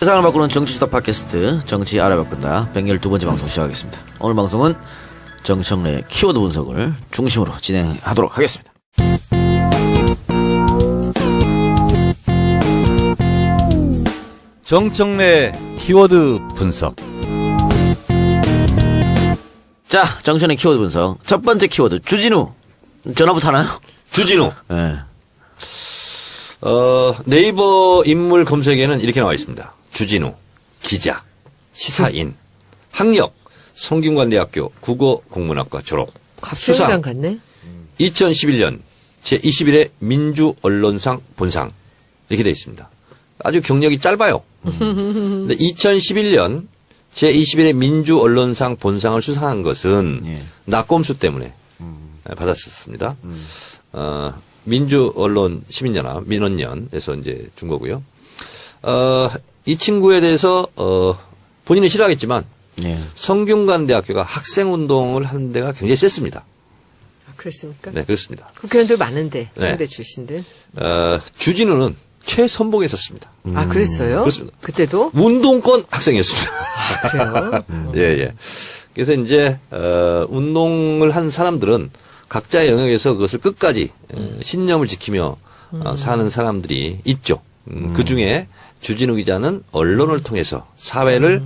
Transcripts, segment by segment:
세상을 바꾸는 정치수다 팟캐스트 정치 알아바꾼다 112번째 방송 시작하겠습니다. 오늘 방송은 정청래의 키워드 분석을 중심으로 진행하도록 하겠습니다. 정청래 키워드 분석. 자, 정청래 키워드 분석 첫 번째 키워드 주진우. 전화부터 하나요? 주진우. 네. 네이버 인물 검색에는 이렇게 나와 있습니다. 주진우, 기자, 시사인, 학력, 성균관대학교 국어국문학과 졸업, 수상 같네. 2011년 제21회 민주언론상 본상 이렇게 되어 있습니다. 아주 경력이 짧아요. 근데 2011년 제21회 민주언론상 본상을 수상한 것은 낙검수 때문에 받았었습니다. 민주언론 시민연합 민언연에서 이제 준 거고요. 이 친구에 대해서 본인은 싫어하겠지만 성균관대학교가 학생운동을 하는 데가 굉장히 셌습니다. 아, 그렇습니까? 네, 그렇습니다. 국회의원들 많은데 네. 정대 출신들. 주진우는 최선봉에 섰습니다. 아, 그랬어요? 그렇습니다. 그때도? 운동권 학생이었습니다. 그래요? 예. 그래서 이제 운동을 한 사람들은 각자의 영역에서 그것을 끝까지 신념을 지키며 사는 사람들이 있죠. 그 중에 주진우 기자는 언론을 통해서 사회를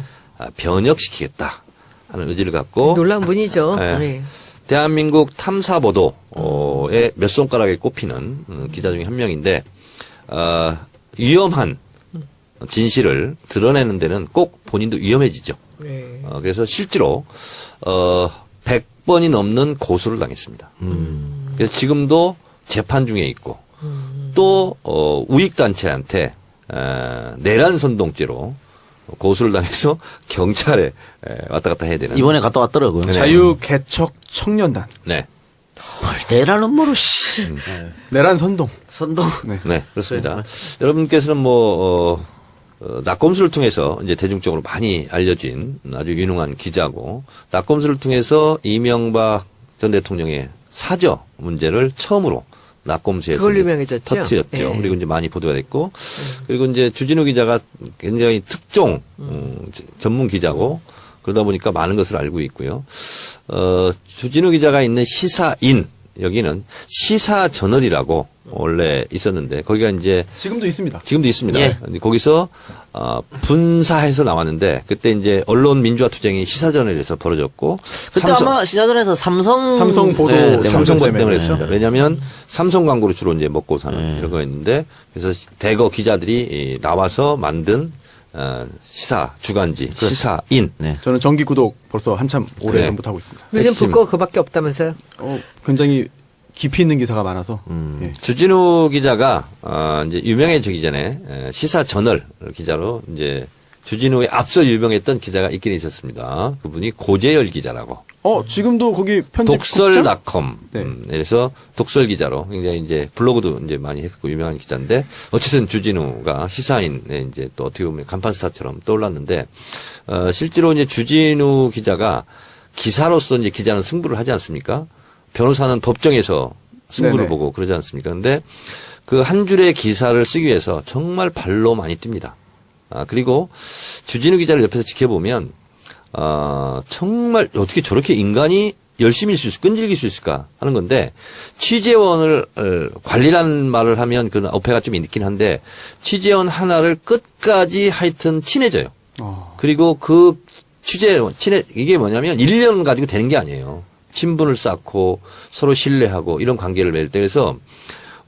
변혁시키겠다 하는 의지를 갖고 놀라운 분이죠. 예. 네. 대한민국 탐사보도에 몇 손가락에 꼽히는 기자 중에 한 명인데 위험한 진실을 드러내는 데는 꼭 본인도 위험해지죠. 네. 그래서 실제로 100번이 넘는 고소를 당했습니다. 그래서 지금도 재판 중에 있고 또 우익단체한테 내란 선동죄로 고소를 당해서 경찰에 왔다 갔다 해야 되는. 이번에 갔다 왔더라고요. 네. 자유개척 청년단. 네. 내라는 뭐로 씨. 내란 선동. 선동. 네, 그렇습니다. 여러분께서는 낙검수를 통해서 이제 대중적으로 많이 알려진 아주 유능한 기자고, 낙검수를 통해서 이명박 전 대통령의 사저 문제를 처음으로 낙검수에서 그걸로 유명해졌죠. 터뜨렸죠. 네. 그리고 이제 많이 보도가 됐고, 그리고 이제 주진우 기자가 굉장히 특종 전문 기자고, 그러다 보니까 많은 것을 알고 있고요. 주진우 기자가 있는 시사인, 여기는 시사저널이라고 원래 있었는데, 거기가 이제 지금도 있습니다. 지금도 있습니다. 예. 근데 거기서 분사해서 나왔는데, 그때 이제 언론 민주화 투쟁이 시사저널에서 벌어졌고, 그때 아마 시사전에서 삼성보도 삼성보도 때문에 때문에. 했습니다. 왜냐하면 삼성 광고로 주로 이제 먹고 사는 이런 거였는데, 그래서 대거 기자들이 나와서 만든 시사 주간지 시사인. 네. 저는 정기 구독 벌써 한참 오래전부터 하고 있습니다. 요즘 핵심. 볼 거 그밖에 없다면서요? 굉장히 깊이 있는 기사가 많아서. 예. 주진우 기자가 이제 유명해지기 전에 시사저널 기자로 이제 주진우에 앞서 유명했던 기자가 있긴 있었습니다. 그분이 고재열 기자라고. 지금도 거기 편집. 독설닷컴. 네. 그래서 독설 기자로 굉장히 이제 블로그도 이제 많이 했고 유명한 기자인데, 어쨌든 주진우가 시사인에 이제 또 어떻게 보면 간판 스타처럼 떠올랐는데, 실제로 이제 주진우 기자가 기사로서 이제 기자는 승부를 하지 않습니까? 변호사는 법정에서 승부를 네네. 보고 그러지 않습니까? 근데 그 한 줄의 기사를 쓰기 위해서 정말 발로 많이 뜁니다. 그리고 주진우 기자를 옆에서 지켜보면, 정말 어떻게 저렇게 인간이 열심히 끈질길 수 있을까 하는 건데, 취재원을 관리라는 말을 하면 그 어폐가 좀 있긴 한데, 취재원 하나를 끝까지 하여튼 친해져요. 그리고 그 취재원, 이게 뭐냐면 1년 가지고 되는 게 아니에요. 친분을 쌓고 서로 신뢰하고 이런 관계를 맺을 때, 그래서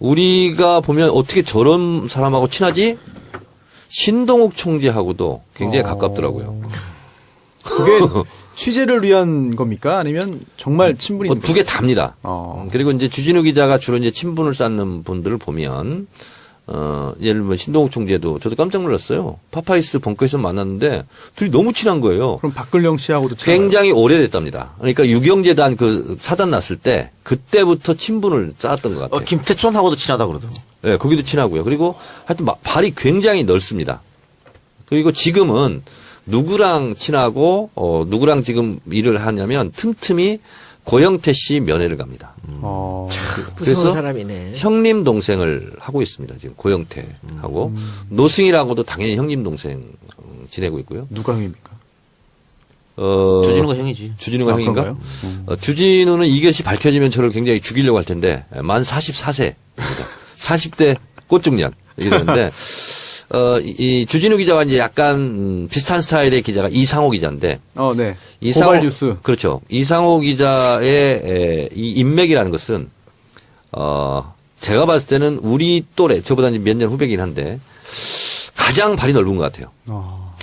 우리가 보면 어떻게 저런 사람하고 친하지? 신동욱 총재하고도 굉장히 가깝더라고요. 그게 취재를 위한 겁니까? 아니면 정말 친분이 있는 두 개 답니다. 그리고 이제 주진우 기자가 주로 이제 친분을 쌓는 분들을 보면, 예를 들면 신동욱 총재도 저도 깜짝 놀랐어요. 파파이스 벙커에서 만났는데 둘이 너무 친한 거예요. 그럼 박근령 씨하고도 친한가요? 굉장히 오래됐답니다. 그러니까 유경재단 그 사단 났을 때 그때부터 친분을 쌓았던 것 같아요. 김태촌하고도 친하다 그러더라고. 네, 거기도 친하고요. 그리고 하여튼 발이 굉장히 넓습니다. 그리고 지금은 누구랑 친하고 누구랑 지금 일을 하냐면 틈틈이 고영태 씨 면회를 갑니다. 무서운 그래서 사람이네. 형님 동생을 하고 있습니다. 지금 고영태하고 노승이라고도 당연히 형님 동생 지내고 있고요. 누가 형입니까? 주진우가 형이지. 주진우가 형인가? 그런가요? 주진우는 이것이 밝혀지면 저를 굉장히 죽이려고 할 텐데 만 44세입니다. 40대 꽃중년 이게 되는데 이 주진우 기자와 이제 약간 비슷한 스타일의 기자가 이상호 기자인데 네. 이상호 고발 뉴스. 그렇죠. 이상호 기자의 이 인맥이라는 것은 제가 봤을 때는 우리 또래 저보다 몇 년 후배긴 한데 가장 발이 넓은 것 같아요.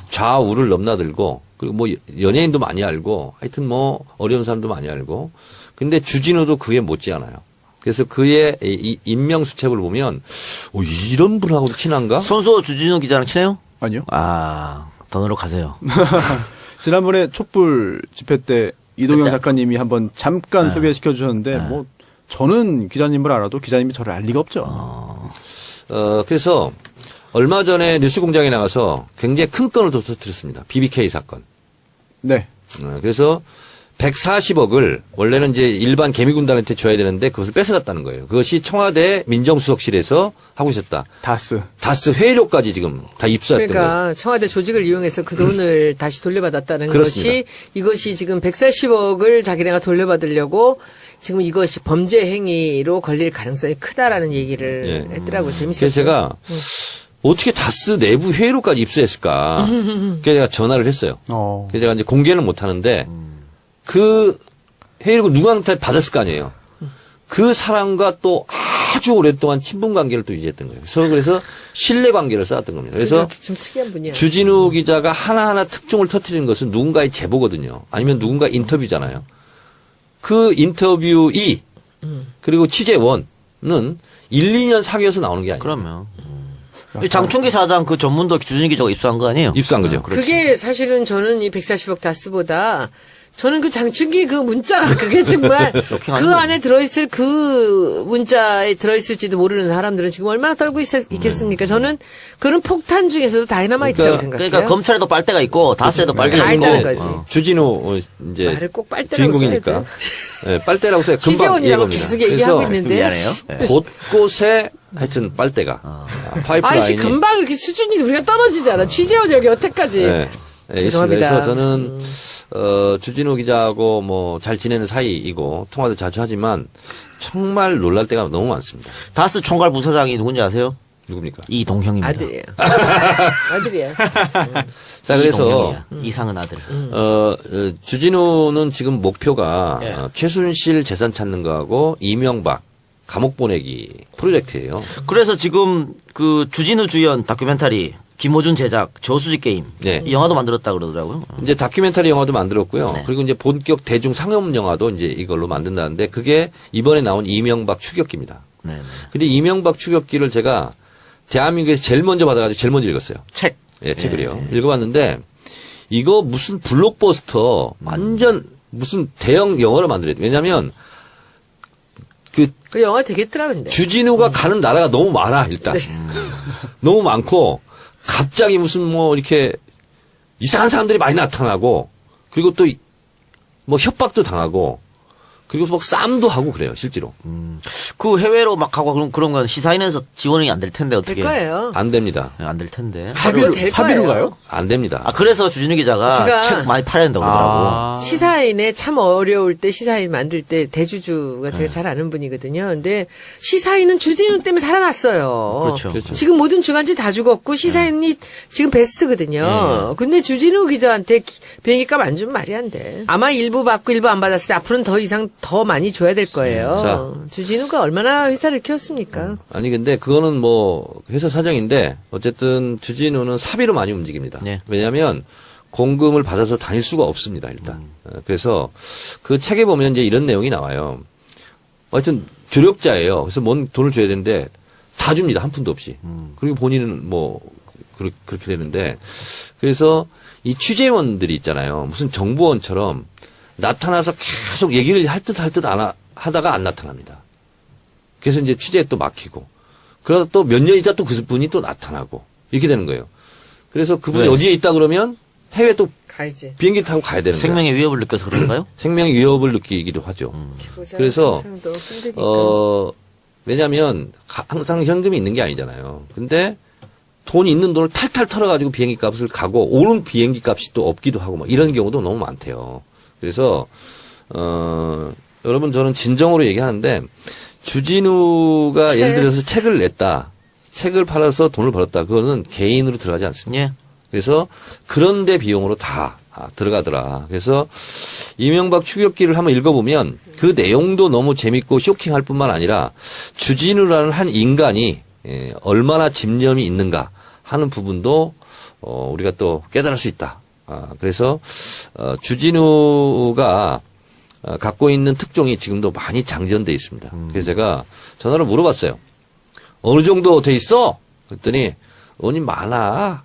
좌우를 넘나들고 그리고 뭐 연예인도 많이 알고 하여튼 뭐 어려운 사람도 많이 알고 근데 주진우도 그게 못지않아요. 그래서 그의 이 인명수첩을 보면 이런 분하고도 친한가? 손수호 주진우 기자랑 친해요? 아니요. 돈으로 가세요. 지난번에 촛불 집회 때 이동영 작가님이 한번 잠깐 소개시켜 주셨는데 뭐 저는 기자님을 알아도 기자님이 저를 알 리가 없죠. 그래서 얼마 전에 뉴스공장에 나가서 굉장히 큰 건을 터뜨렸습니다. BBK 사건. 네. 그래서 140억을 원래는 이제 일반 개미군단한테 줘야 되는데 그것을 뺏어갔다는 거예요. 그것이 청와대 민정수석실에서 하고 있었다. 다스 회의록까지 지금 다 입수했던 거예요. 그러니까 청와대 조직을 이용해서 그 돈을 다시 돌려받았다는 그렇습니다. 것이 이것이 지금 140억을 자기네가 돌려받으려고 지금 이것이 범죄 행위로 걸릴 가능성이 크다라는 얘기를 예. 했더라고요. 재밌었어요. 그래서 제가 어떻게 다스 내부 회의록까지 입수했을까? 그래서 제가 전화를 했어요. 그래서 제가 이제 공개는 못 하는데 그 회의록을 누구한테 받았을 거 아니에요. 그 사람과 또 아주 오랫동안 친분 관계를 또 유지했던 거예요. 그래서 신뢰 관계를 쌓았던 겁니다. 그래서 좀 특이한 분이야. 주진우 기자가 하나하나 특종을 터뜨리는 것은 누군가의 제보거든요. 아니면 누군가 인터뷰잖아요. 그 인터뷰 2 그리고 취재원은 1, 2년 사귀어서 나오는 게 아니에요. 그러면. 장충기 사장 그 전문도 주진우 기자가 입수한 거 아니에요? 입수한 거죠. 그게 사실은 저는 이 140억 다스보다 저는 그 장충기 그 문자가 그게 정말 그 안에 들어있을 그 문자에 들어있을지도 모르는 사람들은 지금 얼마나 떨고 있겠습니까? 저는 그런 폭탄 중에서도 다이너마이트라고 생각해요. 그러니까 검찰에도 빨대가 있고 다스에도 빨대가 다 있고. 있다는 거지. 주진우 이제 말을 꼭 빨대라고 주인공이니까 써야 네, 빨대라고 써야 금방 취재원이라고 이해갑니다. 계속 얘기하고 그래서 있는데. 미안해요. 곳곳에 하여튼 빨대가 아이씨, 파이프라인이 금방 이렇게 수준이 우리가 떨어지잖아. 취재원 여기 여태까지. 네, 있습니다. 죄송합니다. 그래서 저는 주진우 기자하고 뭐 잘 지내는 사이이고 통화도 자주 하지만 정말 놀랄 때가 너무 많습니다. 다스 총괄 부사장이 누군지 아세요? 누굽니까? 이동형입니다. 아들이에요. 아들이야. 자, 그래서 이동형이야. 이상은 아들. 주진우는 지금 목표가 예. 최순실 재산 찾는 거하고 이명박 감옥 보내기 프로젝트예요. 그래서 지금 그 주진우 주연 다큐멘터리 김호준 제작 저수지 게임 네. 이 영화도 만들었다 그러더라고요. 이제 다큐멘터리 영화도 만들었고요. 네. 그리고 이제 본격 대중 상업 영화도 이제 이걸로 만든다는데 그게 이번에 나온 이명박 추격기입니다. 네. 근데 이명박 추격기를 제가 대한민국에서 제일 먼저 받아가지고 제일 먼저 읽었어요. 책. 예, 책을요. 읽어봤는데 이거 무슨 블록버스터 완전 무슨 대형 영화로 만들어야 돼. 왜냐하면 그 영화 되겠더라 근데. 주진우가 가는 나라가 너무 많아 일단. 너무 많고 갑자기 무슨 뭐 이렇게 이상한 사람들이 많이 나타나고 그리고 또 뭐 협박도 당하고 그리고 막 싸움도 하고 그래요 실제로. 그 해외로 막 가고 그런 건 시사인에서 지원이 안 될 텐데 어떻게? 될 거예요. 안 됩니다. 안 될 텐데. 그거 될 사비로가요? 거예요. 안 됩니다. 그래서 주진우 기자가 제가 책 많이 팔아야 된다고 그러더라고. 시사인에 참 어려울 때 시사인 만들 때 대주주가 제가 잘 아는 분이거든요. 근데 시사인은 주진우 때문에 살아났어요. 그렇죠. 그렇죠. 지금 모든 주간지 다 죽었고 시사인이 지금 베스트거든요. 근데 주진우 기자한테 비행기값 안 주면 말이 안 돼. 아마 일부 받고 일부 안 받았을 때 앞으로는 더 이상 더 많이 줘야 될 거예요. 자. 주진우가 얼마나 회사를 키웠습니까? 아니 근데 그거는 뭐 회사 사정인데 어쨌든 주진우는 사비로 많이 움직입니다. 네. 왜냐하면 공금을 받아서 다닐 수가 없습니다 일단. 그래서 그 책에 보면 이제 이런 내용이 나와요. 하여튼 조력자예요. 그래서 뭔 돈을 줘야 되는데 다 줍니다 한 푼도 없이. 그리고 본인은 뭐 그렇게 되는데 그래서 이 취재원들이 있잖아요. 무슨 정보원처럼 나타나서 계속 얘기를 할 듯 하다가 안 나타납니다. 그래서 이제 취재에 또 막히고 그러다 또 몇 년 있다 또 그분이 또 나타나고 이렇게 되는 거예요. 그래서 그분이 네. 어디에 있다 그러면 해외 또 가야지. 비행기 타고 가야 되는 거예요. 생명의 위협을 느껴서 그런가요? 생명의 위협을 느끼기도 하죠. 그래서 왜냐하면 항상 현금이 있는 게 아니잖아요. 근데 돈이 있는 돈을 탈탈 털어가지고 비행기 값을 가고 오는 비행기 값이 또 없기도 하고 뭐 이런 경우도 너무 많대요. 그래서 여러분 저는 진정으로 얘기하는데 주진우가 예를 들어서 책을 냈다. 책을 팔아서 돈을 벌었다. 그거는 개인으로 들어가지 않습니다. 예. 그래서 그런데 비용으로 다 들어가더라. 그래서 이명박 추격기를 한번 읽어보면 그 내용도 너무 재밌고 쇼킹할 뿐만 아니라 주진우라는 한 인간이 얼마나 집념이 있는가 하는 부분도 우리가 또 깨달을 수 있다. 그래서 주진우가 갖고 있는 특종이 지금도 많이 장전돼 있습니다. 그래서 제가 전화로 물어봤어요. 어느 정도 돼 있어? 그랬더니 의원님 많아.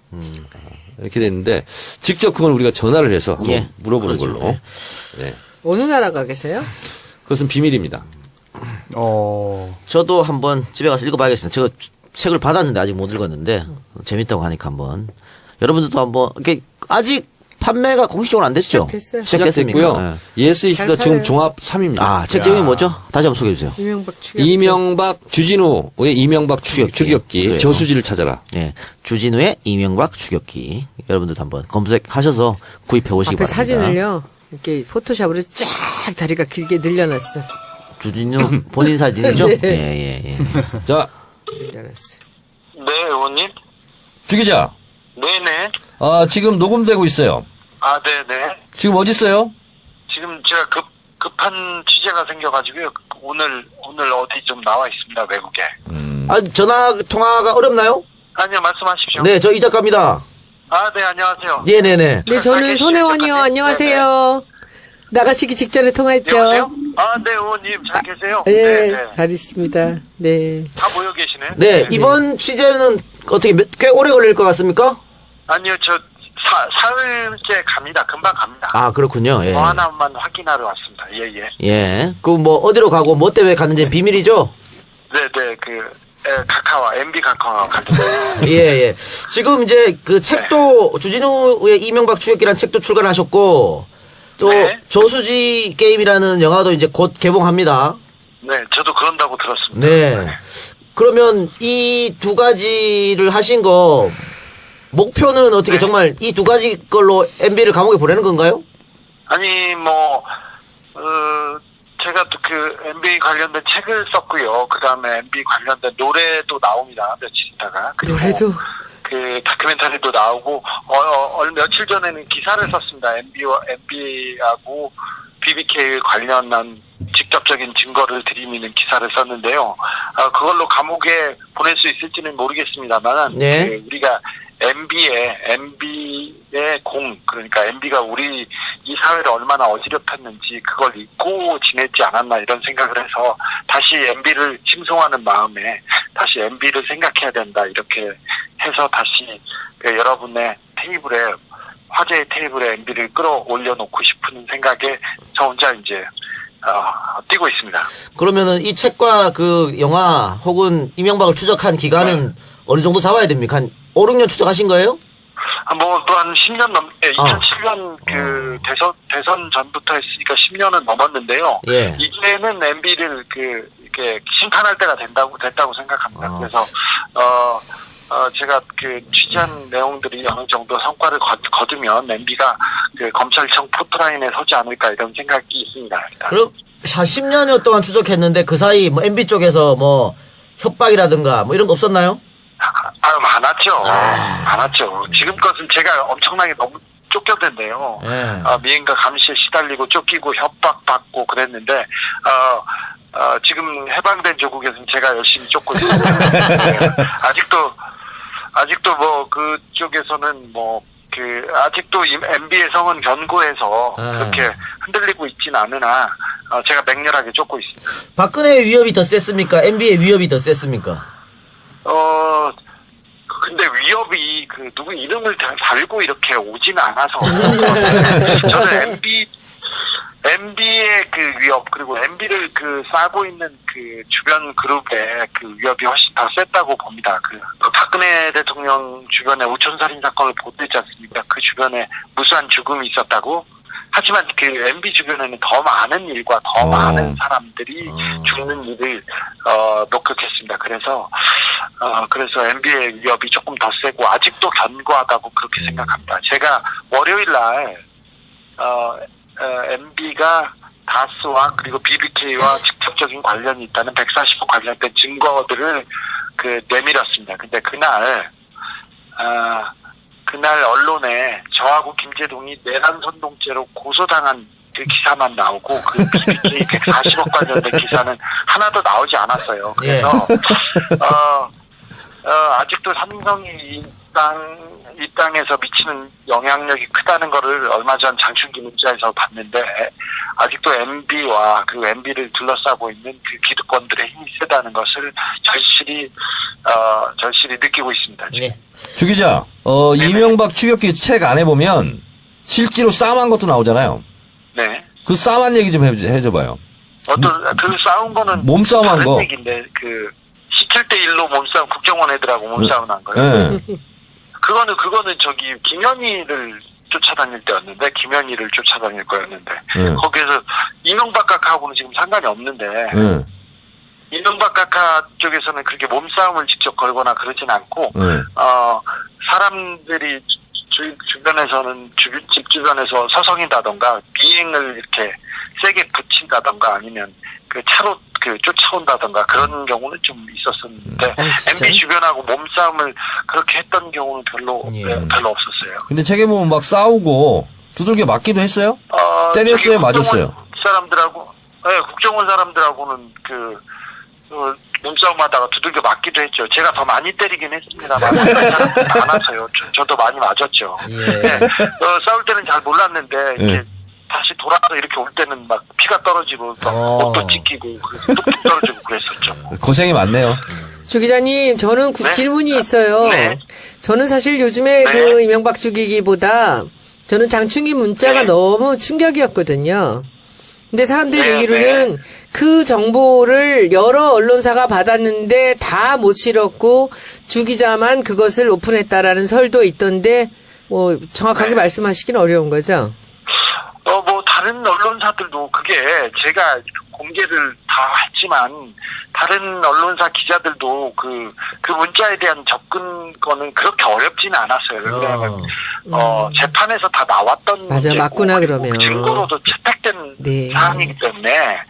이렇게 됐는데 직접 그건 우리가 전화를 해서 예. 물어보는 그렇죠. 걸로. 예. 네. 어느 나라 가 계세요? 그것은 비밀입니다. 저도 한번 집에 가서 읽어봐야겠습니다. 제가 책을 받았는데 아직 못 읽었는데 재밌다고 하니까 한번 여러분들도 한번 이렇게 아직 판매가 공식적으로 안 됐죠? 시작됐어요. 시작됐고요. 예스24 지금 팔아요. 종합 3입니다. 아, 책 제목이 뭐죠? 다시 한번 소개해 주세요. 이명박 추격기. 이명박 주진우의 이명박 추격기 그래요. 저수지를 찾아라. 예. 주진우의 이명박 추격기. 여러분들도 한번 검색하셔서 구입해 보시기 앞에 바랍니다. 사진을요. 이렇게 포토샵으로 쫙 다리가 길게 늘려놨어. 주진우 본인 사진이죠? 네. 예. 자, 늘려놨어. 네, 의원님. 주 기자. 네네. 지금 녹음되고 있어요. 아, 네네. 지금 어디 있어요? 지금 제가 급한 취재가 생겨가지고요. 오늘 어디 좀 나와 있습니다, 외국에. 아, 전화 통화가 어렵나요? 아니요, 말씀하십시오. 네, 저 이 작가입니다. 아, 네, 안녕하세요. 네네네. 네, 저는 손혜원이요. 안녕하세요. 나가시기 직전에 통화했죠. 여보세요? 아, 네, 의원님, 잘 계세요? 네, 네. 잘 있습니다. 네. 다 모여 계시네. 네, 이번 취재는 어떻게 꽤 오래 걸릴 것 같습니까? 아니요, 저 사흘째 갑니다. 금방 갑니다. 아, 그렇군요. 예. 뭐 하나만 확인하러 왔습니다. 예. 예. 그 뭐 어디로 가고 뭐 때문에 갔는지 비밀이죠? 네네, 카카오, MB 카카오 갔습니다. 예. 지금 이제 그 책도 주진우의 이명박 추격기라는 책도 출간하셨고 또 네. 저수지 게임이라는 영화도 이제 곧 개봉합니다. 네, 저도 그런다고 들었습니다. 네. 그러면 이 두 가지를 하신 거 목표는 어떻게 네. 정말 이 두 가지 걸로 MB를 감옥에 보내는 건가요? 아니, 제가 또 그 MB 관련된 책을 썼고요. 그 다음에 MB 관련된 노래도 나옵니다. 며칠 있다가. 그리고 노래도. 그 다큐멘터리도 나오고, 며칠 전에는 기사를 썼습니다. MB하고 BBK 관련한 직접적인 증거를 들이미는 기사를 썼는데요. 그걸로 감옥에 보낼 수 있을지는 모르겠습니다만, 네. 우리가 MB의 그러니까 MB가 우리 이 사회를 얼마나 어지럽혔는지 그걸 잊고 지냈지 않았나 이런 생각을 해서 다시 MB를 칭송하는 마음에 다시 MB를 생각해야 된다 이렇게 해서 다시 여러분의 테이블에 화제의 테이블에 MB를 끌어올려 놓고 싶은 생각에 저 혼자 이제 뛰고 있습니다. 그러면은 이 책과 그 영화 혹은 이명박을 추적한 기간은 어느 정도 잡아야 됩니까? 한 5, 6년 추적하신 거예요? 또 한 10년 2007년 대선 전부터 했으니까 10년은 넘었는데요. 예. 이제는 MB를 이렇게 심판할 때가 됐다고 생각합니다. 그래서, 제가 취재한 내용들이 어느 정도 성과를 거두면 MB가 검찰청 포트라인에 서지 않을까 이런 생각이 있습니다. 일단. 그럼 10년여 동안 추적했는데 그 사이 뭐 MB 쪽에서 뭐 협박이라든가 뭐 이런 거 없었나요? 많았죠. 많았죠. 지금 것은 제가 엄청나게 너무 쫓겼는데요. 예. 미행과 감시에 시달리고 쫓기고 협박받고 그랬는데, 지금 해방된 조국에서는 제가 열심히 쫓고 있습니다. 네. 아직도 뭐 그쪽에서는 아직도 MB의 성은 견고해서 그렇게 흔들리고 있진 않으나, 제가 맹렬하게 쫓고 있습니다. 박근혜의 위협이 더 셌습니까? MB의 위협이 더 셌습니까? 근데 위협이 누구 이름을 달고 이렇게 오지는 않아서 저는 MB의 MB의 그 위협, 그리고 MB를 싸고 있는 그 주변 그룹의 그 위협이 훨씬 더 셌다고 봅니다. 그 박근혜 대통령 주변에 우천살인 사건을 보도했지 않습니까? 그 주변에 무수한 죽음이 있었다고. 하지만 그 MB 주변에는 더 많은 일과 더 많은 사람들이 죽는 일을 목격했습니다. 그래서 MB의 위협이 조금 더 세고 아직도 견고하다고 그렇게 생각합니다. 제가 월요일 날 MB가 다스와 그리고 BBK와 직접적인 관련이 있다는 140억 관련된 증거들을 내밀었습니다. 근데 그날 언론에 저하고 김재동이 내란 선동죄로 고소당한 그 기사만 나오고 그 BBK 140억 관련된 기사는 하나도 나오지 않았어요. 그래서 아직도 삼성이 이 땅에서 미치는 영향력이 크다는 거를 얼마 전 장충기 문자에서 봤는데 아직도 MB와 그리고 MB를 둘러싸고 있는 그 기득권들의 힘이 세다는 것을 절실히 느끼고 있습니다. 지금. 주 기자, 이명박 추격기 책 안에 보면 실제로 싸움한 것도 나오잖아요. 네. 그 싸움한 얘기 좀 해줘봐요. 그 싸운 거는 몸싸움한 다른 거. 얘기인데 17대1로 몸싸움 국정원 애들하고 몸싸움 한 거예요. 네. 그거는 저기 김현희를 쫓아다닐 때였는데 김현희를 쫓아다닐 거였는데 거기에서 이명박 각하하고는 지금 상관이 없는데 이명박 각하 쪽에서는 그렇게 몸싸움을 직접 걸거나 그러진 않고 사람들이 주변에서는 집 주변에서 서성인다던가 비행을 이렇게 세게 붙인다던가 아니면 그 차로 쫓아온다던가 그런 경우는 좀 있었었는데 MB 주변하고 몸싸움을 그렇게 했던 경우는 별로 없었어요. 근데 책에 보면 막 싸우고 두들겨 맞기도 했어요? 때렸어요? 맞았어요? 국정원 사람들하고는 몸싸움하다가 두들겨 맞기도 했죠. 제가 더 많이 때리긴 했습니다만 많았어요. 저도 많이 맞았죠. 네. 싸울 때는 잘 몰랐는데 이렇게 다시 돌아서 이렇게 올 때는 막 피가 떨어지고 옷도 찢기고 뚝뚝 떨어지고 그랬었죠. 고생이 많네요. 주 기자님, 저는 질문이 있어요. 네. 저는 사실 요즘에 그 이명박 죽이기보다 저는 장충기 문자가 너무 충격이었거든요. 근데 사람들 얘기로는 그 정보를 여러 언론사가 받았는데 다 못 실었고 주 기자만 그것을 오픈했다라는 설도 있던데 뭐 정확하게 말씀하시긴 어려운 거죠? 다른 언론사들도 그게 제가 공개를 다 했지만 다른 언론사 기자들도 그 문자에 대한 접근권은 그렇게 어렵지는 않았어요. 왜냐하면 재판에서 다 나왔던 맞아, 맞구나 그러면 증거로도 채택된 사안이기 때문에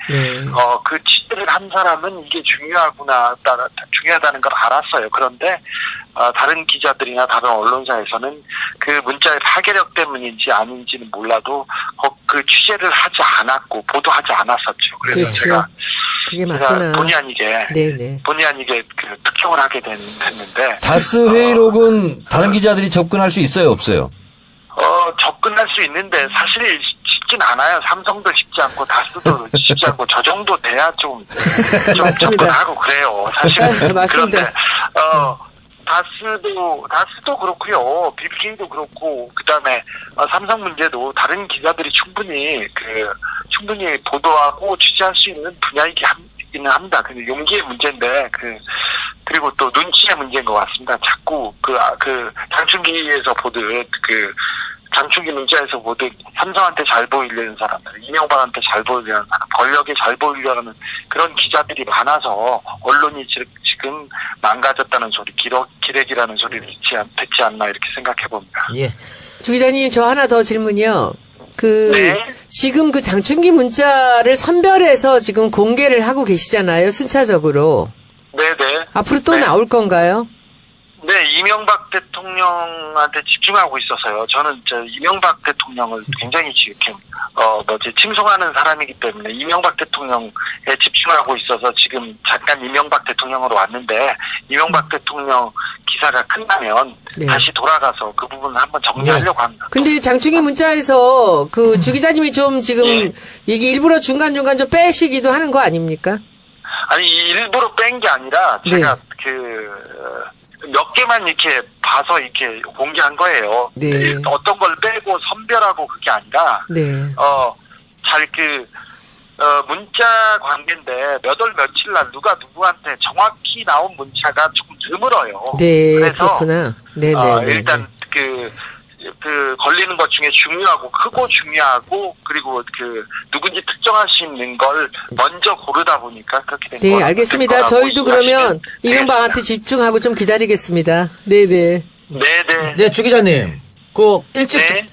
그 취재를 한 사람은 이게 중요하다는 걸 알았어요. 그런데 다른 기자들이나 다른 언론사에서는 그 문자의 파괴력 때문인지 아닌지는 몰라도 그 취재를 하지 않았고 보도하지 않았었죠. 그래서 그렇죠. 제가 본의 아니게 특종을 하게 됐는데 다스 회의록은 다른 기자들이 접근할 수 있어요, 없어요? 접근할 수 있는데 사실 쉽진 않아요. 삼성도 쉽지 않고 다스도 쉽지 않고 저 정도 돼야 좀 접근하고 그래요. 사실 맞습니다. 그런데 다스도 그렇고요. BBK도 그렇고 그다음에 삼성 문제도 다른 기자들이 충분히 보도하고 취재할 수 있는 분야이기는 합니다. 근데 용기의 문제인데 그리고 또 눈치의 문제인 것 같습니다. 자꾸 장충기에서 보듯 장충기 문자에서 보듯 삼성한테 잘 보이려는 사람들, 이명박한테 잘 보이려는 사람, 권력에 잘 보이려는 그런 기자들이 많아서 언론이 지금 망가졌다는 소리, 기레기라는 소리를 듣지 않나 이렇게 생각해 봅니다. 예. 주 기자님, 저 하나 더 질문이요. 지금 그 장충기 문자를 선별해서 지금 공개를 하고 계시잖아요, 순차적으로. 네네. 앞으로 또 나올 건가요? 네, 이명박 대통령한테 집중하고 있어서요. 저는 이명박 대통령을 굉장히 칭송하는 사람이기 때문에 이명박 대통령에 집중하고 있어서 지금 잠깐 이명박 대통령으로 왔는데 이명박 대통령 기사가 끝나면 다시 돌아가서 그 부분을 한번 정리하려고 합니다. 근데 장충기 문자에서 주 기자님이 좀 지금 얘기 일부러 중간중간 좀 빼시기도 하는 거 아닙니까? 아니, 일부러 뺀 게 아니라 제가 몇 개만 이렇게 봐서 이렇게 공개한 거예요. 어떤 걸 빼고 선별하고 그게 아니라, 문자 관계인데 몇 월 며칠 날 누가 누구한테 정확히 나온 문자가 조금 드물어요. 네, 그래서 그렇구나. 네네. 일단 그 걸리는 것 중에 중요하고 크고 중요하고 그리고 누군지 특정할 수 있는 걸 먼저 고르다 보니까 그렇게 된 네, 거라고 알겠습니다. 된 거라고 저희도 그러면 말씀하시면- 이명박한테 집중하고 좀 기다리겠습니다. 네네. 네네. 네, 주 기자님.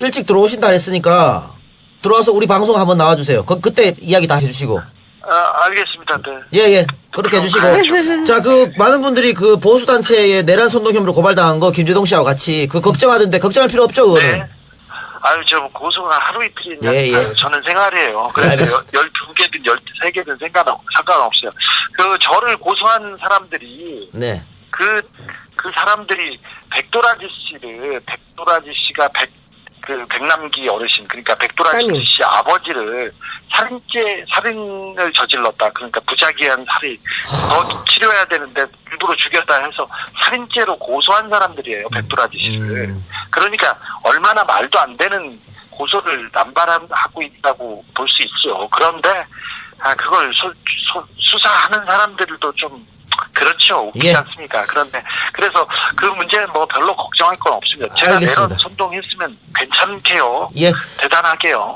일찍 들어오신다 했으니까 들어와서 우리 방송 한번 나와주세요. 그때 이야기 다 해주시고. 알겠습니다. 네. 예. 그렇게 해주시고. 자, 많은 분들이 보수단체의 내란 선동 혐의로 고발당한 거 김재동 씨하고 같이 걱정하던데 걱정할 필요 없죠, 그거는. 네. 저 고소가 하루 이틀이냐. 예. 저는 생활이에요. 그래서 알겠습니다. 12개든 13개든 상관없어요. 저를 고소한 사람들이, 네. 그 사람들이 백도라지 씨가 백남기 어르신, 그러니까 백도라지 아니. 씨 아버지를 살인을 저질렀다. 그러니까 부작위한 살인, 더 치료해야 되는데 일부러 죽였다 해서 살인죄로 고소한 사람들이에요. 백도라지 씨를. 그러니까 얼마나 말도 안 되는 고소를 남발하고 있다고 볼 수 있죠. 그런데 그걸 수사하는 사람들도 좀 그렇죠. 웃기지 예. 않습니까? 그래서 그 문제는 별로 걱정할 건 없습니다. 제가 알겠습니다. 내란 선동했으면 괜찮게요. 예. 대단하게요.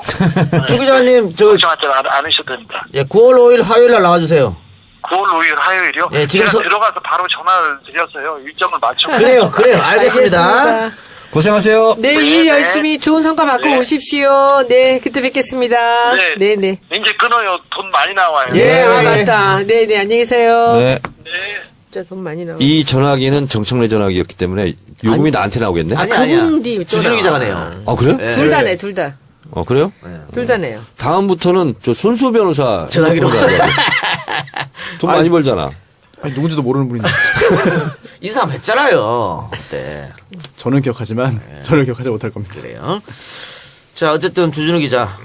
주 기자님, 걱정하지 않으셔도 됩니다. 9월 5일 화요일 날 나와주세요. 9월 5일 화요일이요? 예, 지금 제가 들어가서 바로 전화를 드렸어요. 일정을 맞춰. 그래요. 알겠습니다. 고생하세요. 네, 네, 일 네. 열심히 좋은 성과 받고 네. 오십시오. 네, 그때 뵙겠습니다. 네. 네네. 이제 끊어요. 돈 많이 나와요. 예. 맞다. 네네, 안녕히 계세요. 네. 네. 진짜 돈 많이 나와. 이 전화기는 정청래 전화기였기 때문에 요금이 나한테 나오겠네. 아니야. 그분이 또 주진우 나와. 기자가 내요. 그래요? 예. 둘 다 내, 둘 다. 그래요? 둘 다 내요. 다음부터는 손수 변호사 전화기로. 돈 많이 벌잖아. 아니, 누군지도 모르는 분인데. 인사함 했잖아요. 그때. 저는 기억하지만 저를 기억하지 못할 겁니다. 그래요. 자, 어쨌든 주진우 기자,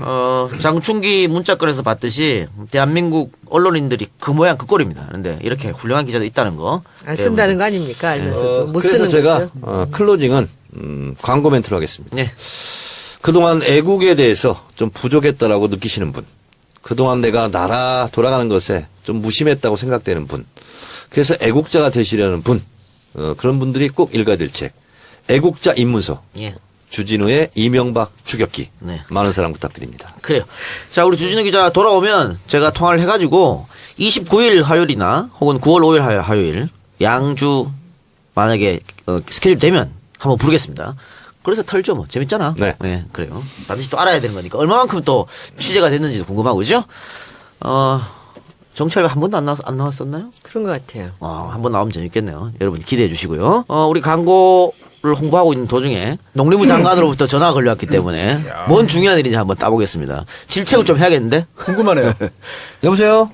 장충기 문자권에서 봤듯이 대한민국 언론인들이 그 모양 그 꼴입니다. 그런데 이렇게 훌륭한 기자도 있다는 거. 안 쓴다는 거 아닙니까? 알면서도. 못 그래서 쓰는 제가 거죠. 클로징은 광고 멘트로 하겠습니다. 네. 그동안 애국에 대해서 좀 부족했다라고 느끼시는 분, 그동안 내가 나라 돌아가는 것에 좀 무심했다고 생각되는 분, 그래서 애국자가 되시려는 분, 그런 분들이 꼭 읽어야 될 책, 애국자 입문서, 예. 주진우의 이명박 추격기. 네. 많은 사랑 부탁드립니다. 그래요. 자, 우리 주진우 기자 돌아오면 제가 통화를 해가지고 29일 화요일이나 혹은 9월 5일 화요일 양주 만약에 스케줄 되면 한번 부르겠습니다. 그래서 털죠 뭐. 재밌잖아. 네. 그래요. 반드시 또 알아야 되는 거니까 얼마만큼 또 취재가 됐는지도 궁금하고 그죠? 정치알바 한 번도 안 나왔었나요? 그런 것 같아요. 한 번 나오면 재밌겠네요. 여러분 기대해 주시고요. 우리 광고를 홍보하고 있는 도중에 농림부 장관으로부터 전화가 걸려왔기 때문에 뭔 중요한 일인지 한번 따보겠습니다. 질책을 좀 해야겠는데? 궁금하네요. 여보세요?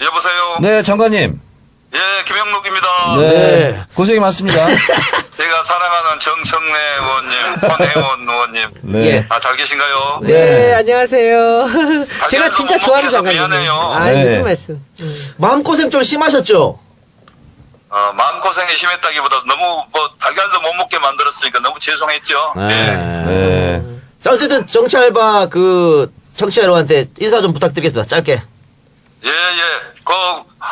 여보세요? 네, 장관님. 예, 김영록입니다. 네. 고생이 많습니다. 제가 사랑하는 정청래 의원님, 손혜원 의원님. 네. 잘 계신가요? 네, 안녕하세요. 제가 진짜 너무 좋아하는 먹혀서 장관이에요. 미안해요. 네. 무슨 말씀. 마음고생 좀 심하셨죠? 마음고생이 심했다기보다 너무 달걀도 못 먹게 만들었으니까 너무 죄송했죠. 예. 네. 자, 어쨌든 정치알바 청취자 여러분한테 인사 좀 부탁드리겠습니다. 짧게. 예.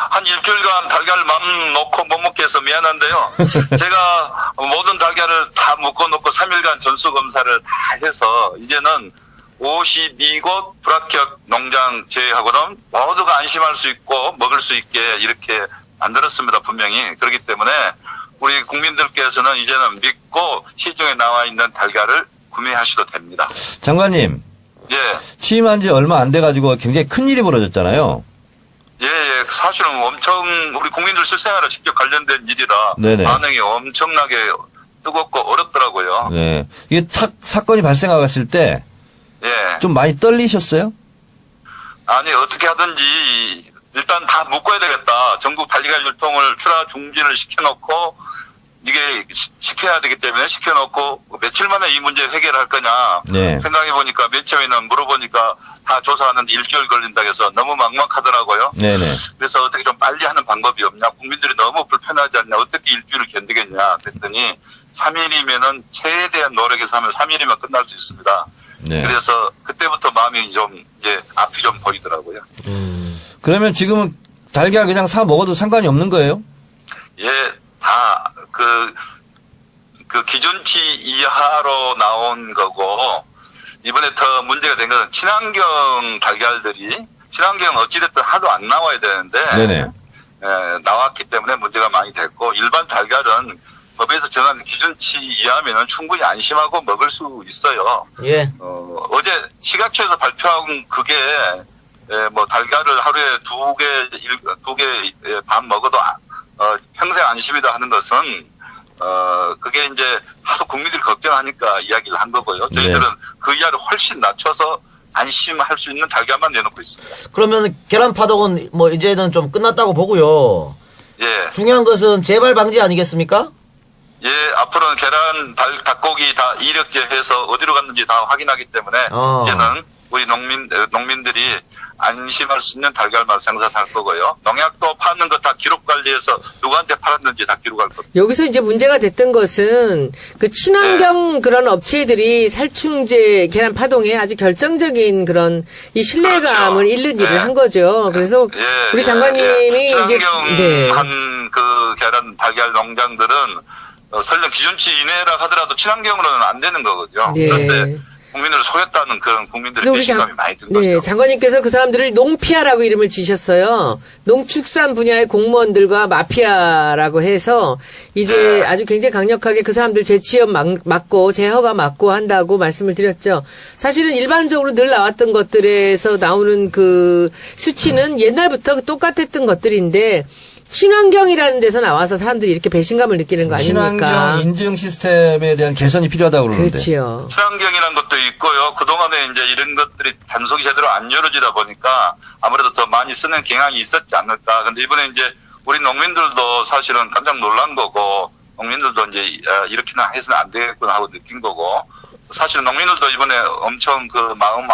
한 일주일간 달걀 맘 놓고 못 먹게 해서 미안한데요. 제가 모든 달걀을 다 묶어놓고 3일간 전수검사를 다 해서 이제는 52곳 불합격 농장 제외하고는 모두가 안심할 수 있고 먹을 수 있게 이렇게 만들었습니다. 분명히. 그렇기 때문에 우리 국민들께서는 이제는 믿고 시중에 나와 있는 달걀을 구매하셔도 됩니다. 장관님, 예. 취임한 지 얼마 안 돼가지고 굉장히 큰 일이 벌어졌잖아요. 예. 사실은 엄청 우리 국민들 실생활에 직접 관련된 일이라 네네. 반응이 엄청나게 뜨겁고 어렵더라고요. 네. 이게 사건이 발생했을 때 좀 예. 많이 떨리셨어요? 아니, 어떻게 하든지 일단 다 묶어야 되겠다. 전국 달걀 유통을 출하 중지를 시켜놓고 이게 시켜야 되기 때문에 시켜놓고 며칠 만에 이 문제 해결할 거냐 네. 생각해 보니까 맨 처음에는 물어보니까 다 조사하는데 일주일 걸린다고 해서 너무 막막하더라고요. 네네. 그래서 어떻게 좀 빨리 하는 방법이 없냐, 국민들이 너무 불편하지 않냐, 어떻게 일주일을 견디겠냐 그랬더니 3일이면은 최대한 노력해서 하면 3일이면 끝날 수 있습니다. 네. 그래서 그때부터 마음이 좀 이제 앞이 좀 보이더라고요. 그러면 지금은 달걀 그냥 사 먹어도 상관이 없는 거예요? 예, 다 그 기준치 이하로 나온 거고 이번에 더 문제가 된 것은 친환경 달걀들이 친환경은 어찌됐든 하도 안 나와야 되는데 네네. 나왔기 때문에 문제가 많이 됐고 일반 달걀은 법에서 정한 기준치 이하면은 충분히 안심하고 먹을 수 있어요. 예. 어제 식약처에서 발표한 그게 뭐 달걀을 하루에 두 개 반 먹어도 평생 안심이다 하는 것은 그게 이제 하도 국민들이 걱정하니까 이야기를 한 거고요. 저희들은 네. 그 이하를 훨씬 낮춰서 안심할 수 있는 달걀만 내놓고 있습니다. 그러면 계란 파동은 뭐 이제는 좀 끝났다고 보고요. 예. 중요한 것은 재발 방지 아니겠습니까? 예, 앞으로는 계란, 닭고기 다 이력제 해서 어디로 갔는지 다 확인하기 때문에 이제는 우리 농민들이 안심할 수 있는 달걀만 생산할 거고요. 농약도 파는 거 다 기록 관리해서 누구한테 팔았는지 다 기록할 겁니다. 여기서 이제 문제가 됐던 것은 그 친환경 그런 업체들이 살충제 계란 파동에 아주 결정적인 그런 이 신뢰감을 그렇죠. 잃는 일을 한 거죠. 그래서 우리 장관님이 이제 친환경한 그 계란 달걀 농장들은 설령 기준치 이내라 하더라도 친환경으로는 안 되는 거거든요. 네. 그런데 국민들을 속였다는 그런 국민들의 배신감이 많이 든 거죠. 네, 장관님께서 그 사람들을 농피아라고 이름을 지셨어요. 농축산 분야의 공무원들과 마피아라고 해서 이제 아주 굉장히 강력하게 그 사람들 재취업 막고 재허가 막고 한다고 말씀을 드렸죠. 사실은 일반적으로 늘 나왔던 것들에서 나오는 그 수치는 옛날부터 똑같았던 것들인데 친환경이라는 데서 나와서 사람들이 이렇게 배신감을 느끼는 거 아닙니까? 친환경 인증 시스템에 대한 개선이 필요하다고 그러는데. 그렇지요. 친환경이라는 것도 있고요. 그동안에 이제 이런 것들이 단속이 제대로 안 이루어지다 보니까 아무래도 더 많이 쓰는 경향이 있었지 않을까. 근데 이번에 이제 우리 농민들도 사실은 깜짝 놀란 거고, 농민들도 이제 이렇게는 해서는 안 되겠구나 하고 느낀 거고, 사실 농민들도 이번에 엄청 그 마음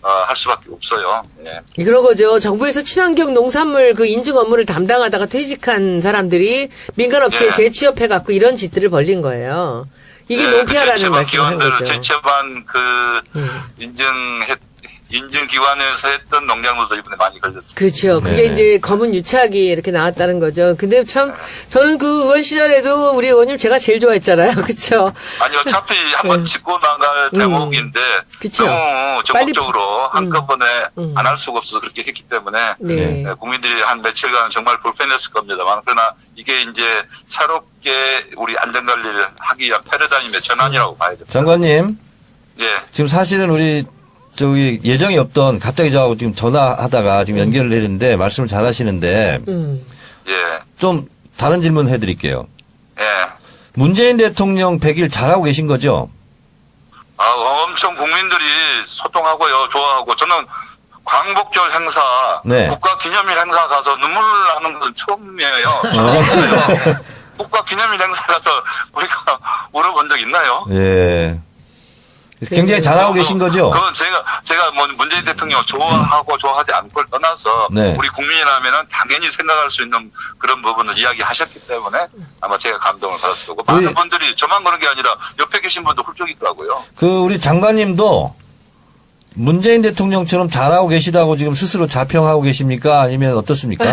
할 수밖에 없어요. 예. 그런 거죠. 정부에서 친환경 농산물 그 인증 업무를 담당하다가 퇴직한 사람들이 민간업체에 예. 재취업해갖고 이런 짓들을 벌린 거예요. 이게 농피아라는 말씀을 한 거죠. 재취업한 인증기관에서 했던 농장들도 이번에 많이 걸렸습니다. 그렇죠. 그게 이제 검은 유착이 이렇게 나왔다는 거죠. 근데 참 저는 그 의원 시절에도 우리 의원님 제가 제일 좋아했잖아요. 그렇죠? 아니 어차피 한번 짚고 나갈 대목인데 그쵸. 너무 적극적으로 한꺼번에 안 할 수가 없어서 그렇게 했기 때문에 네. 국민들이 한 며칠간 정말 불편했을 겁니다만 그러나 이게 이제 새롭게 우리 안전관리를 하기 위한 패러다임의 전환이라고 봐야 됩니다. 장관님, 예. 지금 사실은 우리 저기 예정이 없던 갑자기 저하고 지금 전화하다가 지금 연결을 했는데 말씀을 잘 하시는데 예. 좀 다른 질문 해드릴게요. 예. 문재인 대통령 100일 잘하고 계신 거죠? 엄청 국민들이 소통하고요, 좋아하고 저는 광복절 행사, 네. 국가기념일 행사 가서 눈물 나는 건 처음이에요. 처음이었어요. 국가기념일 행사 가서 우리가 울어본 적 있나요? 예. 굉장히 잘하고 계신 거죠? 그건 제가 뭐 문재인 대통령 좋아하고 좋아하지 않고를 떠나서 네. 우리 국민이라면은 당연히 생각할 수 있는 그런 부분을 이야기하셨기 때문에 아마 제가 감동을 받았을 거고 많은 분들이 저만 그런 게 아니라 옆에 계신 분도 훌쩍이더라고요. 우리 장관님도 문재인 대통령처럼 잘하고 계시다고 지금 스스로 자평하고 계십니까? 아니면 어떻습니까?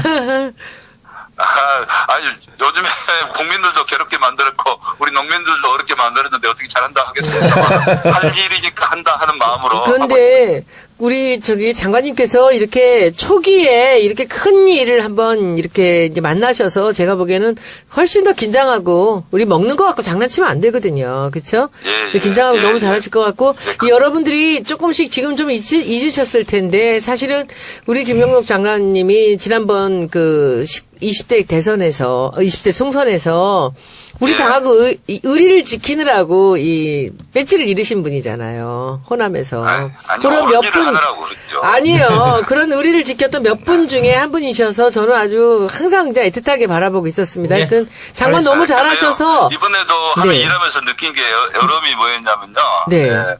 아니 요즘에 국민들도 괴롭게 만들었고 우리 농민들도 어렵게 만들었는데 어떻게 잘한다 하겠습니까? 할 일이니까 한다 하는 마음으로 하고 있습니다. 그런데 우리 저기 장관님께서 이렇게 초기에 이렇게 큰 일을 한번 이렇게 이제 만나셔서 제가 보기에는 훨씬 더 긴장하고 우리 먹는 거 갖고 장난치면 안 되거든요. 그렇죠? 예, 긴장하고 예, 너무 예. 잘하실 것 같고 이 여러분들이 조금씩 지금 좀 잊으셨을 텐데 사실은 우리 김영록 장관님이 지난번 그 20대 대선에서 20대 총선에서 우리 예. 다 그 의리를 지키느라고 이 배지를 잃으신 분이잖아요. 호남에서. 아니요, 그런 몇 의리를 분. 하느라고 그랬죠. 아니에요. 그런 의리를 지켰던 몇 분 중에 한 분이셔서 저는 아주 항상 이제 애틋하게 바라보고 있었습니다. 네. 하여튼 장관 너무 잘하셔서. 이번에도 하루 네. 일하면서 느낀 게 여름이 뭐였냐면요. 네.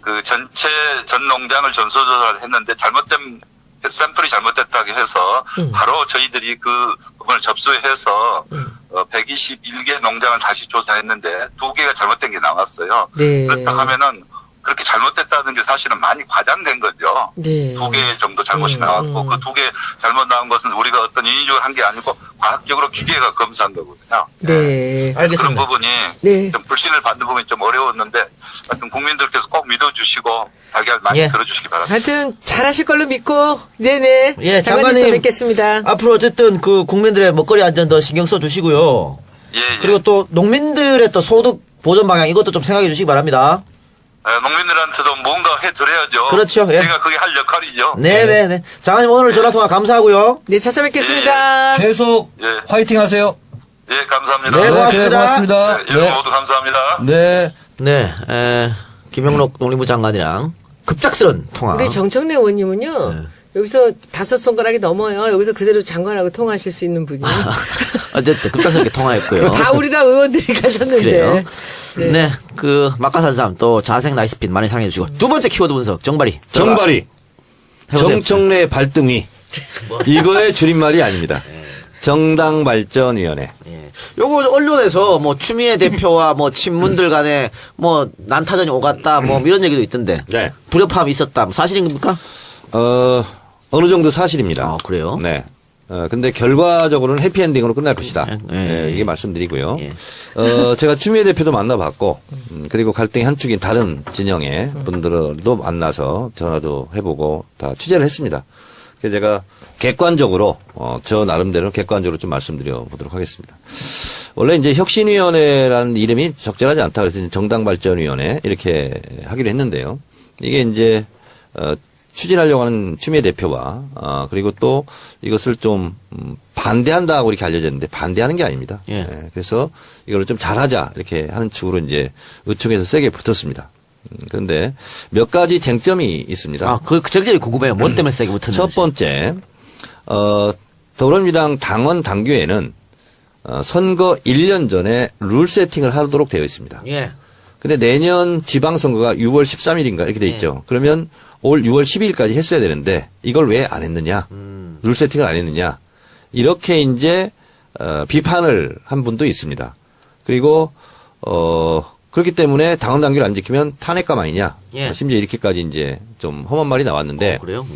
그 전체 전 농장을 전수조사를 했는데 잘못된 샘플이 잘못됐다고 해서 바로 저희들이 그 부분을 접수해서 121개 농장을 다시 조사했는데 2개가 잘못된 게 나왔어요. 네. 그렇다 하면은 그렇게 잘못됐다는 게 사실은 많이 과장된 거죠. 네. 2개 정도 잘못이 나왔고 그 2개 잘못 나온 것은 우리가 어떤 인위적으로 한 게 아니고 과학적으로 기계가 검사한 거거든요. 네. 알겠습니다. 그런 부분이 네. 좀 불신을 받는 부분이 좀 어려웠는데 하여튼 국민들께서 꼭 믿어주시고 달걀 많이 예. 들어주시기 바랍니다. 하여튼 잘하실 걸로 믿고 네네. 예, 장관님 또 장관님. 뵙겠습니다. 앞으로 어쨌든 그 국민들의 먹거리 안전 더 신경 써 주시고요. 예, 예. 그리고 또 농민들의 또 소득 보전 방향 이것도 좀 생각해 주시기 바랍니다. 농민들한테도 뭔가 해드려야죠. 그렇죠, 예. 제가 그게 할 역할이죠. 네네네. 장관님 오늘 전화 통화 감사하고요. 네, 찾아뵙겠습니다. 계속 예. 화이팅 하세요. 예, 감사합니다. 네, 고맙습니다. 그래, 고맙습니다. 네, 여러분 모두 감사합니다. 네. 네, 김영록 농림부 장관이랑 급작스런 통화. 우리 정청래 의원님은요. 네. 여기서 5손가락이 넘어요. 여기서 그대로 장관하고 통화하실 수 있는 분이. 어쨌든 급작스럽게 통화했고요. 다 우리 당 의원들이 가셨는데. 그래요. 네. 네, 그 막가산삼 또 자생 나이스핀 많이 사랑해 주시고 두 번째 키워드 분석 정발이. 정발이. 해보세요. 정청래 발등위. 이거의 줄임말이 아닙니다. 정당발전위원회. 예. 요거 언론에서 뭐 추미애 대표와 뭐 친문들 간에 뭐 난타전이 오갔다 뭐 이런 얘기도 있던데. 네. 불협화음이 있었다. 뭐 사실입니까? 어느 정도 사실입니다. 아, 그래요? 네. 근데 결과적으로는 해피엔딩으로 끝날 것이다. 예. 이게 말씀드리고요. 예. 제가 추미애 대표도 만나봤고, 그리고 갈등의 한 축인 다른 진영의 분들도 만나서 전화도 해보고 다 취재를 했습니다. 그래서 제가 객관적으로, 저 나름대로 객관적으로 좀 말씀드려 보도록 하겠습니다. 원래 이제 혁신위원회라는 이름이 적절하지 않다 그래서 이제 정당발전위원회 이렇게 하기로 했는데요. 이게 이제, 추진하려고 하는 추미애 대표와 그리고 또 이것을 좀 반대한다고 이렇게 알려졌는데 반대하는 게 아닙니다. 예. 그래서 이걸 좀 잘하자 이렇게 하는 축으로 이제 의총에서 세게 붙었습니다. 그런데 몇 가지 쟁점이 있습니다. 아, 그 적절히 궁금해요. 뭐 때문에 세게 붙었는지. 첫 번째, 더불어민주당 당원 당규에는 선거 1년 전에 룰 세팅을 하도록 되어 있습니다. 예. 근데 내년 지방선거가 6월 13일인가 이렇게 돼 있죠. 그러면 올 6월 12일까지 했어야 되는데 이걸 왜 안 했느냐? 룰 세팅을 안 했느냐? 이렇게 이제 비판을 한 분도 있습니다. 그리고 그렇기 때문에 당원 당규를 안 지키면 탄핵감 아니냐? 예. 심지어 이렇게까지 이제 좀 험한 말이 나왔는데 그래요?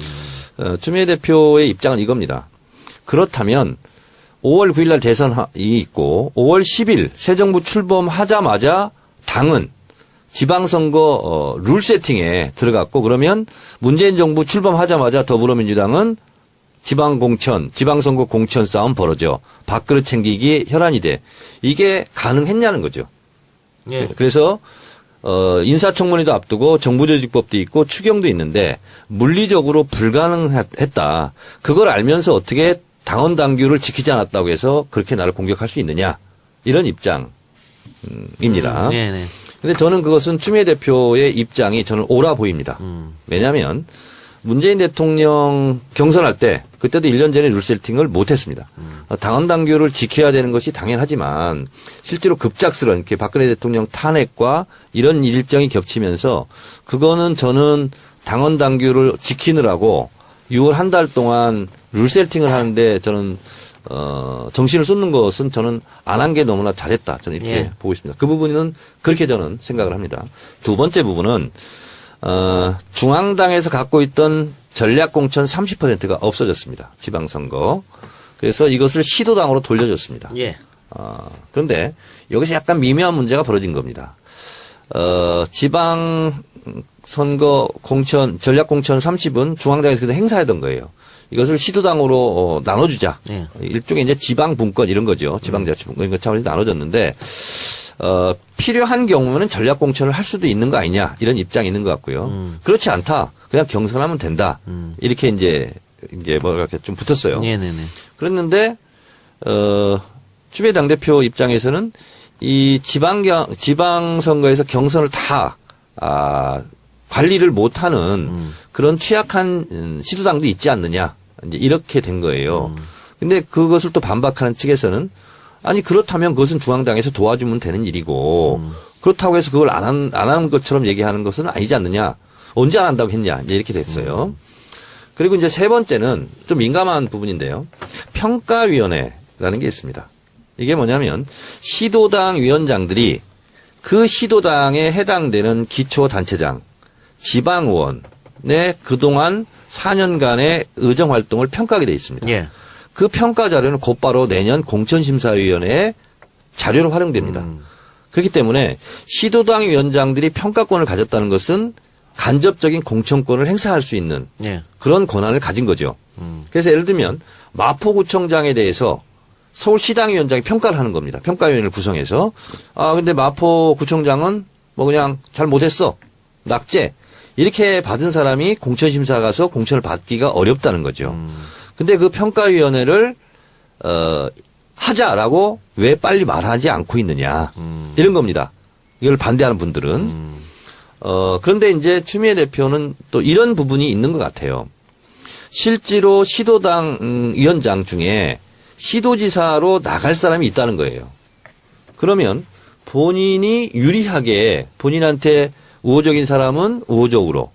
추미애 대표의 입장은 이겁니다. 그렇다면 5월 9일 날 대선이 있고 5월 10일 새 정부 출범하자마자 당은 지방선거 룰 세팅에 들어갔고 그러면 문재인 정부 출범하자마자 더불어민주당은 지방선거 공천 싸움 벌어져 밥그릇 챙기기 혈안이 돼. 이게 가능했냐는 거죠. 예. 그래서 인사청문회도 앞두고 정부조직법도 있고 추경도 있는데 물리적으로 불가능했다. 그걸 알면서 어떻게 당원 당규를 지키지 않았다고 해서 그렇게 나를 공격할 수 있느냐. 이런 입장입니다. 네, 네. 근데 저는 그것은 추미애 대표의 입장이 저는 옳아 보입니다. 왜냐하면 문재인 대통령 경선할 때 그때도 1년 전에 룰 세팅을 못했습니다. 당원 당규를 지켜야 되는 것이 당연하지만 실제로 급작스러운 이렇게 박근혜 대통령 탄핵과 이런 일정이 겹치면서 그거는 저는 당원 당규를 지키느라고 6월 한 달 동안 룰 세팅을 하는데 저는 정신을 쏟는 것은 저는 안 한 게 너무나 잘했다. 저는 이렇게 예. 보고 있습니다. 그 부분은 그렇게 저는 생각을 합니다. 두 번째 부분은 중앙당에서 갖고 있던 전략공천 30%가 없어졌습니다. 지방선거. 그래서 이것을 시도당으로 돌려줬습니다. 예. 그런데 여기서 약간 미묘한 문제가 벌어진 겁니다. 지방선거 전략공천 30은 중앙당에서 그냥 행사하던 거예요. 이것을 시도당으로 나눠주자. 예. 일종의 이제 지방분권 이런 거죠. 지방자치분권 이런 것 차원에서 나눠졌는데 필요한 경우에는 전략공천을 할 수도 있는 거 아니냐 이런 입장이 있는 것 같고요. 그렇지 않다. 그냥 경선하면 된다. 이렇게 이제 뭐랄까 좀 붙었어요. 네네네. 그랬는데 추미애 당대표 입장에서는 이 지방선거에서 경선을 다, 관리를 못하는 그런 취약한 시도당도 있지 않느냐. 이제 이렇게 된 거예요. 근데 그것을 또 반박하는 측에서는 아니, 그렇다면 그것은 중앙당에서 도와주면 되는 일이고 그렇다고 해서 그걸 안 한 것처럼 얘기하는 것은 아니지 않느냐. 언제 안 한다고 했냐. 이제 이렇게 됐어요. 그리고 이제 세 번째는 좀 민감한 부분인데요. 평가위원회라는 게 있습니다. 이게 뭐냐면 시도당 위원장들이 그 시도당에 해당되는 기초단체장, 지방의원의 그동안 4년간의 의정활동을 평가하게 돼 있습니다. 예. 그 평가 자료는 곧바로 내년 공천심사위원회에 자료로 활용됩니다. 그렇기 때문에 시도당 위원장들이 평가권을 가졌다는 것은 간접적인 공천권을 행사할 수 있는 예. 그런 권한을 가진 거죠. 그래서 예를 들면 마포구청장에 대해서 서울시당위원장이 평가를 하는 겁니다. 평가위원회를 구성해서 근데 마포구청장은 뭐 그냥 잘 못했어. 낙제. 이렇게 받은 사람이 공천심사 가서 공천을 받기가 어렵다는 거죠. 근데 그 평가위원회를 하자라고 왜 빨리 말하지 않고 있느냐. 이런 겁니다. 이걸 반대하는 분들은. 그런데 이제 추미애 대표는 또 이런 부분이 있는 것 같아요. 실제로 시도당 위원장 중에 시도지사로 나갈 사람이 있다는 거예요. 그러면 본인이 유리하게 본인한테 우호적인 사람은 우호적으로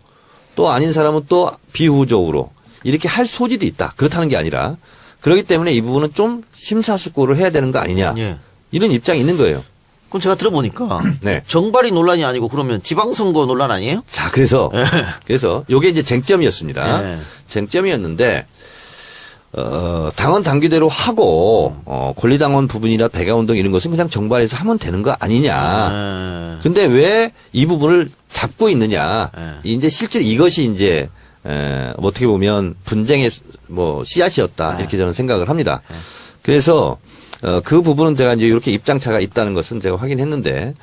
또 아닌 사람은 또 비우호적으로 이렇게 할 소지도 있다. 그렇다는 게 아니라 그렇기 때문에 이 부분은 좀 심사숙고를 해야 되는 거 아니냐. 예. 이런 입장이 있는 거예요. 그럼 제가 들어보니까 네. 정발이 논란이 아니고 그러면 지방선거 논란 아니에요? 자, 그래서 요게 이제 쟁점이었습니다. 예. 쟁점이었는데 당원 당규대로 하고 권리당원 부분이나 배가운동 이런 것은 그냥 정발해서 하면 되는 거 아니냐. 근데 왜 이 부분을 잡고 있느냐. 이제 실제로 이것이 이제 어떻게 보면 분쟁의 뭐 씨앗이었다 이렇게 저는 생각을 합니다. 그래서 그 부분은 제가 이제 이렇게 입장차가 있다는 것은 제가 확인했는데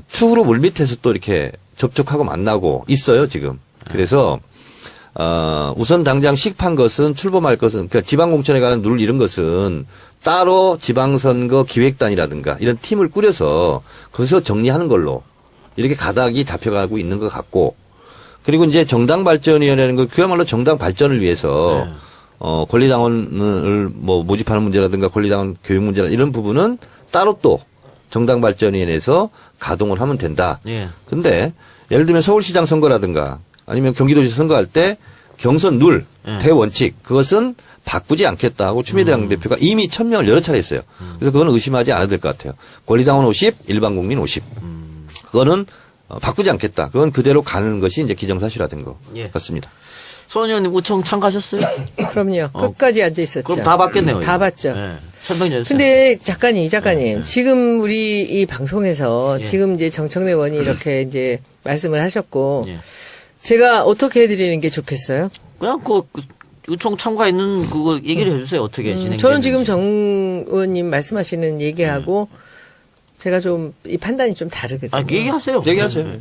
추후로 물밑에서 또 이렇게 접촉하고 만나고 있어요 지금. 그래서 우선 당장 시급한 것은 출범할 것은 그러니까 지방공천에 관한 룰 이런 것은 따로 지방선거 기획단이라든가 이런 팀을 꾸려서 거기서 정리하는 걸로 이렇게 가닥이 잡혀가고 있는 것 같고 그리고 이제 정당발전위원회라는 거 그야말로 정당 발전을 위해서 권리당원을 뭐 모집하는 문제라든가 권리당원 교육 문제나 이런 부분은 따로 또 정당발전위원회에서 가동을 하면 된다. 예. 근데 예를 들면 서울시장 선거라든가 아니면 경기도지사 선거할 때 경선 룰, 대원칙 그것은 바꾸지 않겠다고 추미애 당대표가 이미 천명을 여러 차례 했어요. 그래서 그거는 의심하지 않아도 될 것 같아요. 권리당원 50, 일반 국민 50. 그거는 바꾸지 않겠다. 그건 그대로 가는 것이 이제 기정사실화된 것 예. 같습니다. 손 의원님 우청 참가하셨어요? 그럼요. 끝까지 앉아 있었죠. 그럼 다 봤겠네요. 다 이거. 봤죠. 네. 설명 좀 해주세요. 근데 작가님, 지금 우리 이 방송에서 지금 이제 정청래 의원이 이렇게 이제 말씀을 하셨고, 예. 제가 어떻게 해드리는 게 좋겠어요? 그냥 그 우청 참가있는 그거 얘기를 해주세요. 어떻게 진행? 저는 지금 정 의원님 말씀하시는 얘기하고 제가 좀 이 판단이 좀 다르거든요. 얘기하세요. 얘기하세요.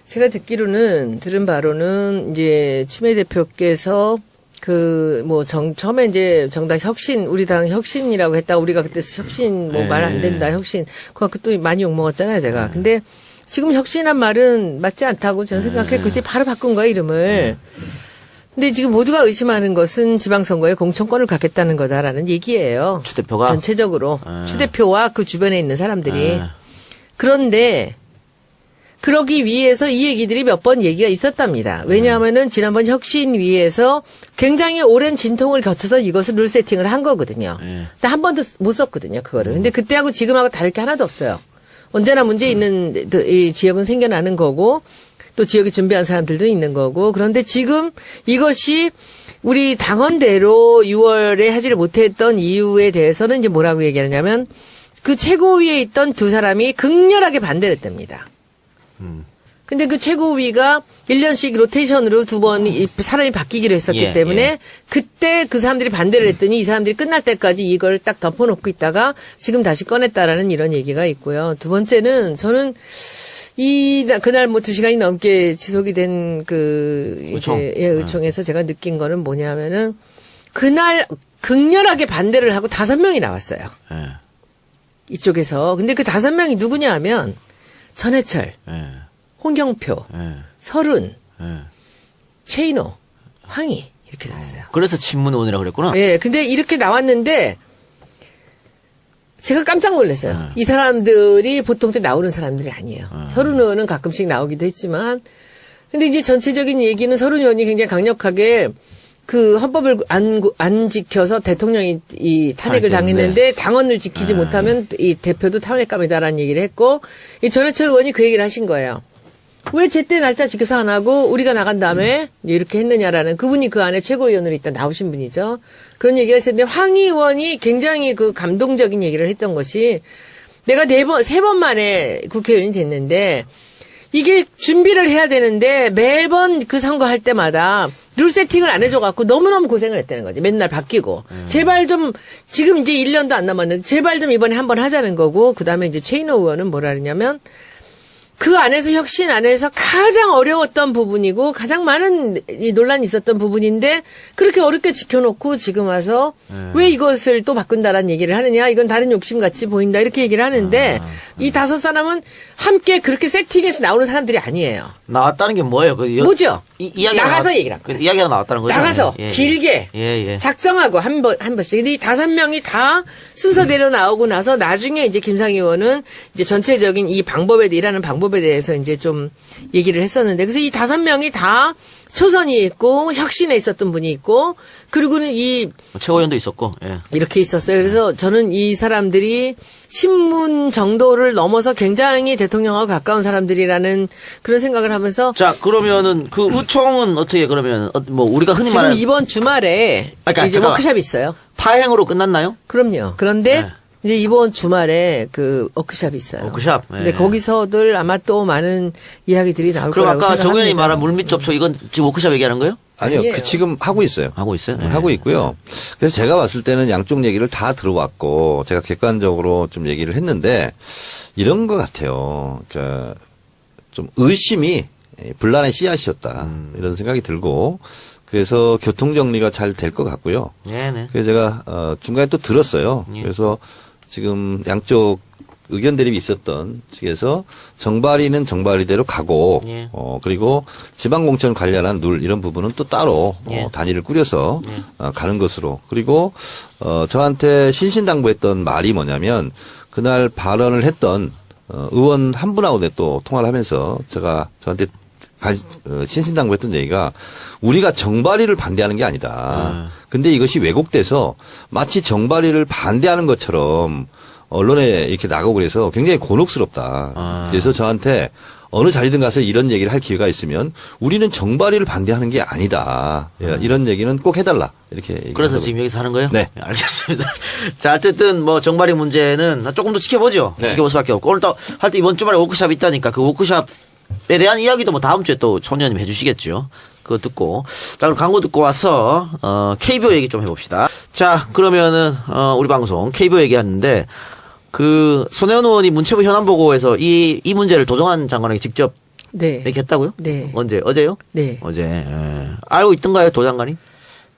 제가 들은 바로는 이제 추미애 대표께서 처음에 이제 정당 혁신, 우리 당 혁신이라고 했다가 우리가 그때 혁신 말 안 된다, 혁신. 그거 또 많이 욕먹었잖아요, 제가. 근데 지금 혁신한 말은 맞지 않다고 저는 생각해. 그때 바로 바꾼 거야, 이름을. 근데 지금 모두가 의심하는 것은 지방선거에 공천권을 갖겠다는 거다라는 얘기예요. 추 대표가? 전체적으로. 추 대표와 그 주변에 있는 사람들이. 그런데 그러기 위해서 이 얘기들이 몇 번 얘기가 있었답니다. 왜냐하면은 지난번 혁신위에서 굉장히 오랜 진통을 거쳐서 이것을 룰 세팅을 한 거거든요. 근데 한 번도 못 썼거든요, 그거를. 근데 그때하고 지금하고 다를 게 하나도 없어요. 언제나 문제 있는 이 지역은 생겨나는 거고 또 지역에 준비한 사람들도 있는 거고 그런데 지금 이것이 우리 당헌대로 6월에 하지를 못했던 이유에 대해서는 이제 뭐라고 얘기하냐면 그 최고위에 있던 두 사람이 극렬하게 반대를 했답니다. 근데 그 최고위가 1년씩 로테이션으로 두 번 사람이 바뀌기로 했었기 때문에 그때 그 사람들이 반대를 했더니 이 사람들이 끝날 때까지 이걸 딱 덮어놓고 있다가 지금 다시 꺼냈다라는 이런 얘기가 있고요. 두 번째는 저는 그날 2시간이 넘게 지속이 된 의총에서 제가 느낀 거는 뭐냐면은 그날 극렬하게 반대를 하고 5명이 나왔어요. 이쪽에서. 근데 그 5명이 누구냐 하면 전해철, 예. 홍경표, 예. 설훈, 예. 최인호, 황희 이렇게 나왔어요. 그래서 친문의원이라고 그랬구나. 예, 근데 이렇게 나왔는데 제가 깜짝 놀랐어요. 이 사람들이 보통 때 나오는 사람들이 아니에요. 설훈 의원은 가끔씩 나오기도 했지만 근데 이제 전체적인 얘기는 설훈 의원이 굉장히 강력하게 그 헌법을 안 지켜서 대통령이 이 탄핵을 당했는데 당원을 지키지 못하면 이 대표도 탄핵감이다라는 얘기를 했고 이 전해철 의원이 그 얘기를 하신 거예요. 왜 제때 날짜 지켜서 안 하고 우리가 나간 다음에 이렇게 했느냐라는 그분이 그 안에 최고위원으로 일단 나오신 분이죠. 그런 얘기가 있었는데 황희 의원이 굉장히 그 감동적인 얘기를 했던 것이 내가 3번 만에 국회의원이 됐는데 이게 준비를 해야 되는데 매번 그 선거할 때마다 룰 세팅을 안 해줘갖고 너무너무 고생을 했다는 거지. 맨날 바뀌고. 제발 좀, 지금 이제 1년도 안 남았는데 제발 좀 이번에 한번 하자는 거고, 그 다음에 이제 최인호 의원은 뭐라 그러냐면, 그 안에서 혁신 안에서 가장 어려웠던 부분이고 가장 많은 이 논란이 있었던 부분인데 그렇게 어렵게 지켜놓고 지금 와서 왜 이것을 또 바꾼다라는 얘기를 하느냐 이건 다른 욕심같이 보인다 이렇게 얘기를 하는데 이 5사람은 함께 그렇게 세팅해서 나오는 사람들이 아니에요. 나왔다는 게 뭐예요? 뭐죠? 이야기가 나가서 얘기를 한 거예요. 이야기가 나왔다는 거죠. 나가서 예, 예. 길게 예. 작정하고 한 번씩. 근데 이 5명이 다 순서대로 나오고 나서 나중에 이제 김상희 의원은 이제 전체적인 이 방법에 일하는 방법에 대해서 이제 좀 얘기를 했었는데 그래서 이 5명이 다 초선이 있고 혁신에 있었던 분이 있고 그리고는 이 최고위원도 있었고. 예. 이렇게 있었어요. 그래서 저는 이 사람들이 친문 정도를 넘어서 굉장히 대통령하고 가까운 사람들이라는 그런 생각을 하면서 자, 그러면은 그 우총은 어떻게 그러면 뭐 우리가 흔히 지금 말하는 이번 주말에 그러니까 이제 잠깐만. 워크숍이 있어요. 파행으로 끝났나요? 그럼요. 그런데 네. 이제 이번 주말에 그 워크숍이 있어요. 워크숍. 예. 근데 거기서들 아마 또 많은 이야기들이 나올 그럼 거라고 아까 생각합니다. 정 의원이 말한 물밑 접촉 이건 지금 워크숍 얘기하는 거예요? 아니요, 아니에요. 지금 하고 있어요. 하고 있어요? 네, 하고 있고요. 그래서 제가 봤을 때는 양쪽 얘기를 다 들어왔고 제가 객관적으로 좀 얘기를 했는데 이런 것 같아요. 좀 의심이 분란의 씨앗이었다 이런 생각이 들고 그래서 교통 정리가 잘 될 것 같고요. 네네. 그래서 제가 중간에 또 들었어요. 예. 그래서 지금 양쪽 의견 대립이 있었던 측에서 정발이는 정발이대로 가고 예. 그리고 지방공천 관련한 룰 이런 부분은 또 따로 예. 단위를 꾸려서 가는 것으로 그리고 저한테 신신당부했던 말이 뭐냐면 그날 발언을 했던 의원 한 분하고 또 통화를 하면서 저한테 신신당부했던 얘기가 우리가 정발이를 반대하는 게 아니다. 근데 이것이 왜곡돼서 마치 정발이를 반대하는 것처럼 언론에 이렇게 나가고 그래서 굉장히 곤혹스럽다. 그래서 저한테 어느 자리든 가서 이런 얘기를 할 기회가 있으면 우리는 정발이를 반대하는 게 아니다. 이런 얘기는 꼭 해달라. 이렇게 그래서 얘기하고. 지금 여기서 하는 거예요? 네. 알겠습니다. 자, 어쨌든 뭐 정발이 문제는 조금 더 지켜보죠. 네. 지켜볼 수밖에 없고. 오늘 또 할 때 이번 주말에 워크숍이 있다니까 그 워크숍에 대한 이야기도 뭐 다음 주에 또 총리님 해주시겠죠. 그거 듣고. 자, 그럼 광고 듣고 와서, KBO 얘기 좀 해봅시다. 자, 그러면은, 우리 방송 KBO 얘기하는데, 손혜원 의원이 문체부 현안보고에서 이 문제를 도정환 장관에게 직접 네. 얘기했다고요? 네. 언제? 어제요? 네. 어제. 예. 알고 있던가요, 도 장관이?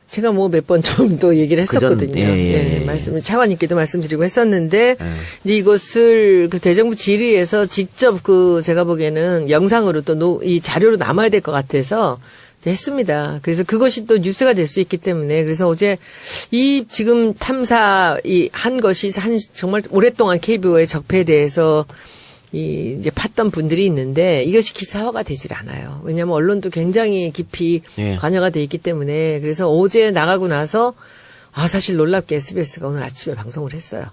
제가 뭐 몇 번 정도 얘기를 했었거든요. 예. 네, 말씀을 차관님께도 말씀드리고 했었는데 이제 이것을 그 대정부 질의에서 직접 제가 보기에는 영상으로 또 이 자료로 남아야 될 것 같아서 이제 했습니다. 그래서 그것이 또 뉴스가 될 수 있기 때문에 그래서 어제 이 지금 탐사 한 것이 정말 오랫동안 KBO의 적폐에 대해서 이제 팠던 분들이 있는데 이것이 기사화가 되질 않아요. 왜냐하면 언론도 굉장히 깊이 예. 관여가 돼 있기 때문에 그래서 어제 나가고 나서 사실 놀랍게 SBS가 오늘 아침에 방송을 했어요.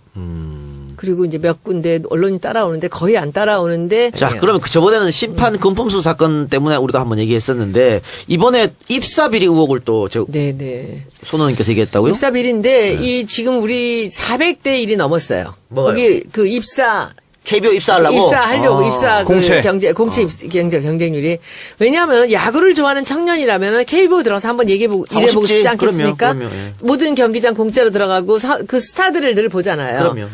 그리고 이제 몇 군데 언론이 따라오는데 거의 안 따라오는데 자, 그러면 저번에는 심판 금품수 사건 때문에 우리가 한번 얘기했었는데 이번에 입사 비리 의혹을 또 네네. 손 의원님께서 얘기했다고요? 입사 비리인데 이 지금 우리 400대 1이 넘었어요. 뭐가요? 거기 그 입사 KBO 입사하려고? 입사하려고 입사 공채. 공채 경쟁률이 왜냐하면 야구를 좋아하는 청년이라면 KBO 들어가서 한번 일해보고 싶지. 싶지 않겠습니까? 그럼요, 예. 모든 경기장 공짜로 들어가고 그 스타들을 늘 보잖아요. 그럼요. 예.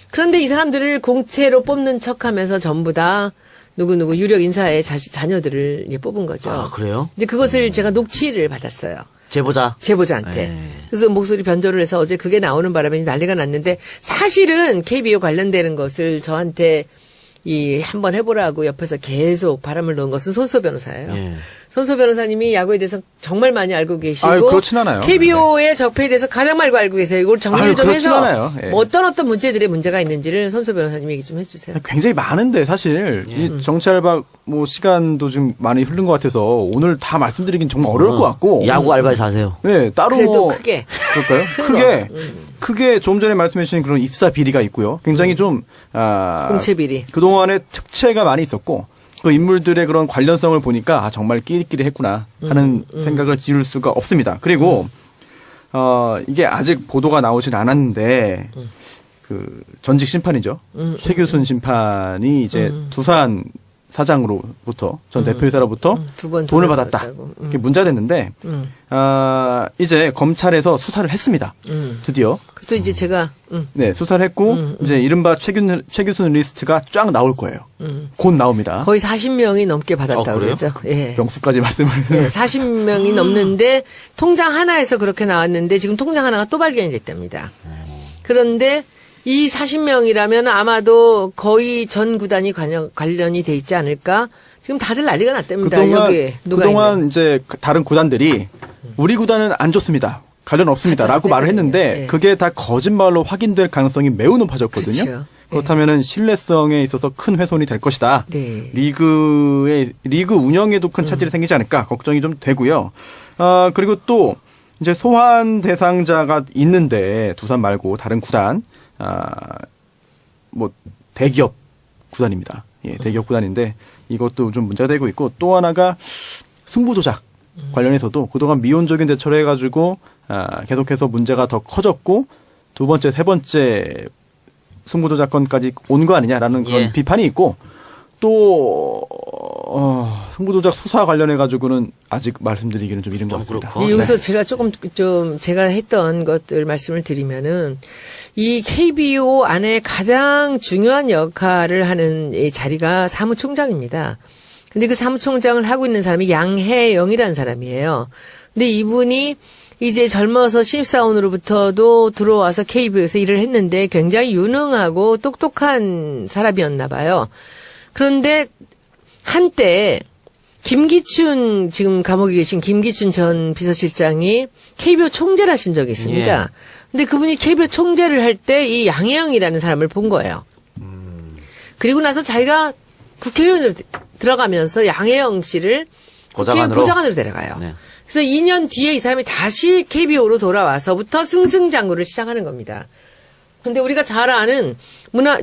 그런데 이 사람들을 공채로 뽑는 척하면서 전부 다 누구 유력 인사의 자녀들을 뽑은 거죠. 아, 그래요? 근데 그것을 제가 녹취를 받았어요. 제보자한테. 네. 그래서 목소리 변조를 해서 어제 그게 나오는 바람에 난리가 났는데 사실은 KBO 관련되는 것을 저한테 한번 해보라고 옆에서 계속 바람을 넣은 것은 손소 변호사예요. 예. 손소 변호사님이 야구에 대해서 정말 많이 알고 계시고 아유, 그렇진 않아요. KBO의 적폐에 대해서 가장 많이 알고 계세요. 이걸 정리를 아유, 좀 그렇진 해서 않아요. 예. 뭐 어떤 문제들의 문제가 있는지를 손소 변호사님 얘기 좀 해주세요. 굉장히 많은데 사실 이 정치알바 뭐 시간도 좀 많이 흐른 것 같아서 오늘 다 말씀드리긴 정말 어려울 것 같고. 야구 알바에서 하세요. 네, 따로 그래도 뭐 크게. 그럴까요? 크게 좀 전에 말씀해 주신 그런 입사 비리가 있고요. 굉장히 좀 공채 비리. 그동안에 특채가 많이 있었고 그 인물들의 그런 관련성을 보니까 정말 끼리끼리 했구나 하는 생각을 지울 수가 없습니다. 그리고 이게 아직 보도가 나오진 않았는데 그 전직 심판이죠. 최규순 심판이 이제 두산 사장으로부터 전 대표이사로부터 두번 돈을 돈을 받았다. 받았다고. 이게 문제가 됐는데 이제 검찰에서 수사를 했습니다. 드디어 또 이제 제가 네 수사를 했고 이제 이른바 최규순 리스트가 쫙 나올 거예요. 곧 나옵니다. 거의 40명이 넘게 받았다고 그래요? 그러죠. 예. 명수까지 말씀을 예, 40명이 넘는데 통장 하나에서 그렇게 나왔는데 지금 통장 하나가 또 발견이 됐답니다. 그런데 이 40명이라면 아마도 거의 전 구단이 관련이 돼 있지 않을까? 지금 다들 난리가 났답니다. 여기 누가 그동안 있는. 이제 다른 구단들이 우리 구단은 안 좋습니다. 관련 없습니다라고 하죠. 말을 했는데 네. 그게 다 거짓말로 확인될 가능성이 매우 높아졌거든요. 그렇죠. 그렇다면은 신뢰성에 있어서 큰 훼손이 될 것이다. 네. 리그 운영에도 큰 차질이 생기지 않을까 걱정이 좀 되고요. 그리고 또 이제 소환 대상자가 있는데 두산 말고 다른 구단 뭐 대기업 구단입니다. 예, 대기업 구단인데 이것도 좀 문제가 되고 있고 또 하나가 승부 조작 관련해서도 그동안 미온적인 대처를 해가지고 계속해서 문제가 더 커졌고 두 번째, 세 번째 승부 조작 건까지 온 거 아니냐라는 그런 예. 비판이 있고 또 승부 조작 수사 관련해 가지고는 아직 말씀드리기는 좀 이른 것 같습니다. 그렇고. 여기서 제가 좀 제가 했던 것들 말씀을 드리면은 이 KBO 안에 가장 중요한 역할을 하는 이 자리가 사무총장입니다. 근데 그 사무총장을 하고 있는 사람이 양혜영이라는 사람이에요. 근데 이분이 이제 젊어서 신입사원으로부터도 들어와서 KBO에서 일을 했는데 굉장히 유능하고 똑똑한 사람이었나 봐요. 그런데 한때 김기춘 지금 감옥에 계신 김기춘 전 비서실장이 KBO 총재를 하신 적이 있습니다. 예. 근데 그분이 KBO 총재를 할 때 이 양혜영이라는 사람을 본 거예요. 그리고 나서 자기가 국회의원으로 들어가면서 양혜영 씨를 보좌관으로? 보좌관으로 데려가요. 네. 그래서 2년 뒤에 이 사람이 다시 KBO로 돌아와서부터 승승장구를 시작하는 겁니다. 근데 우리가 잘 아는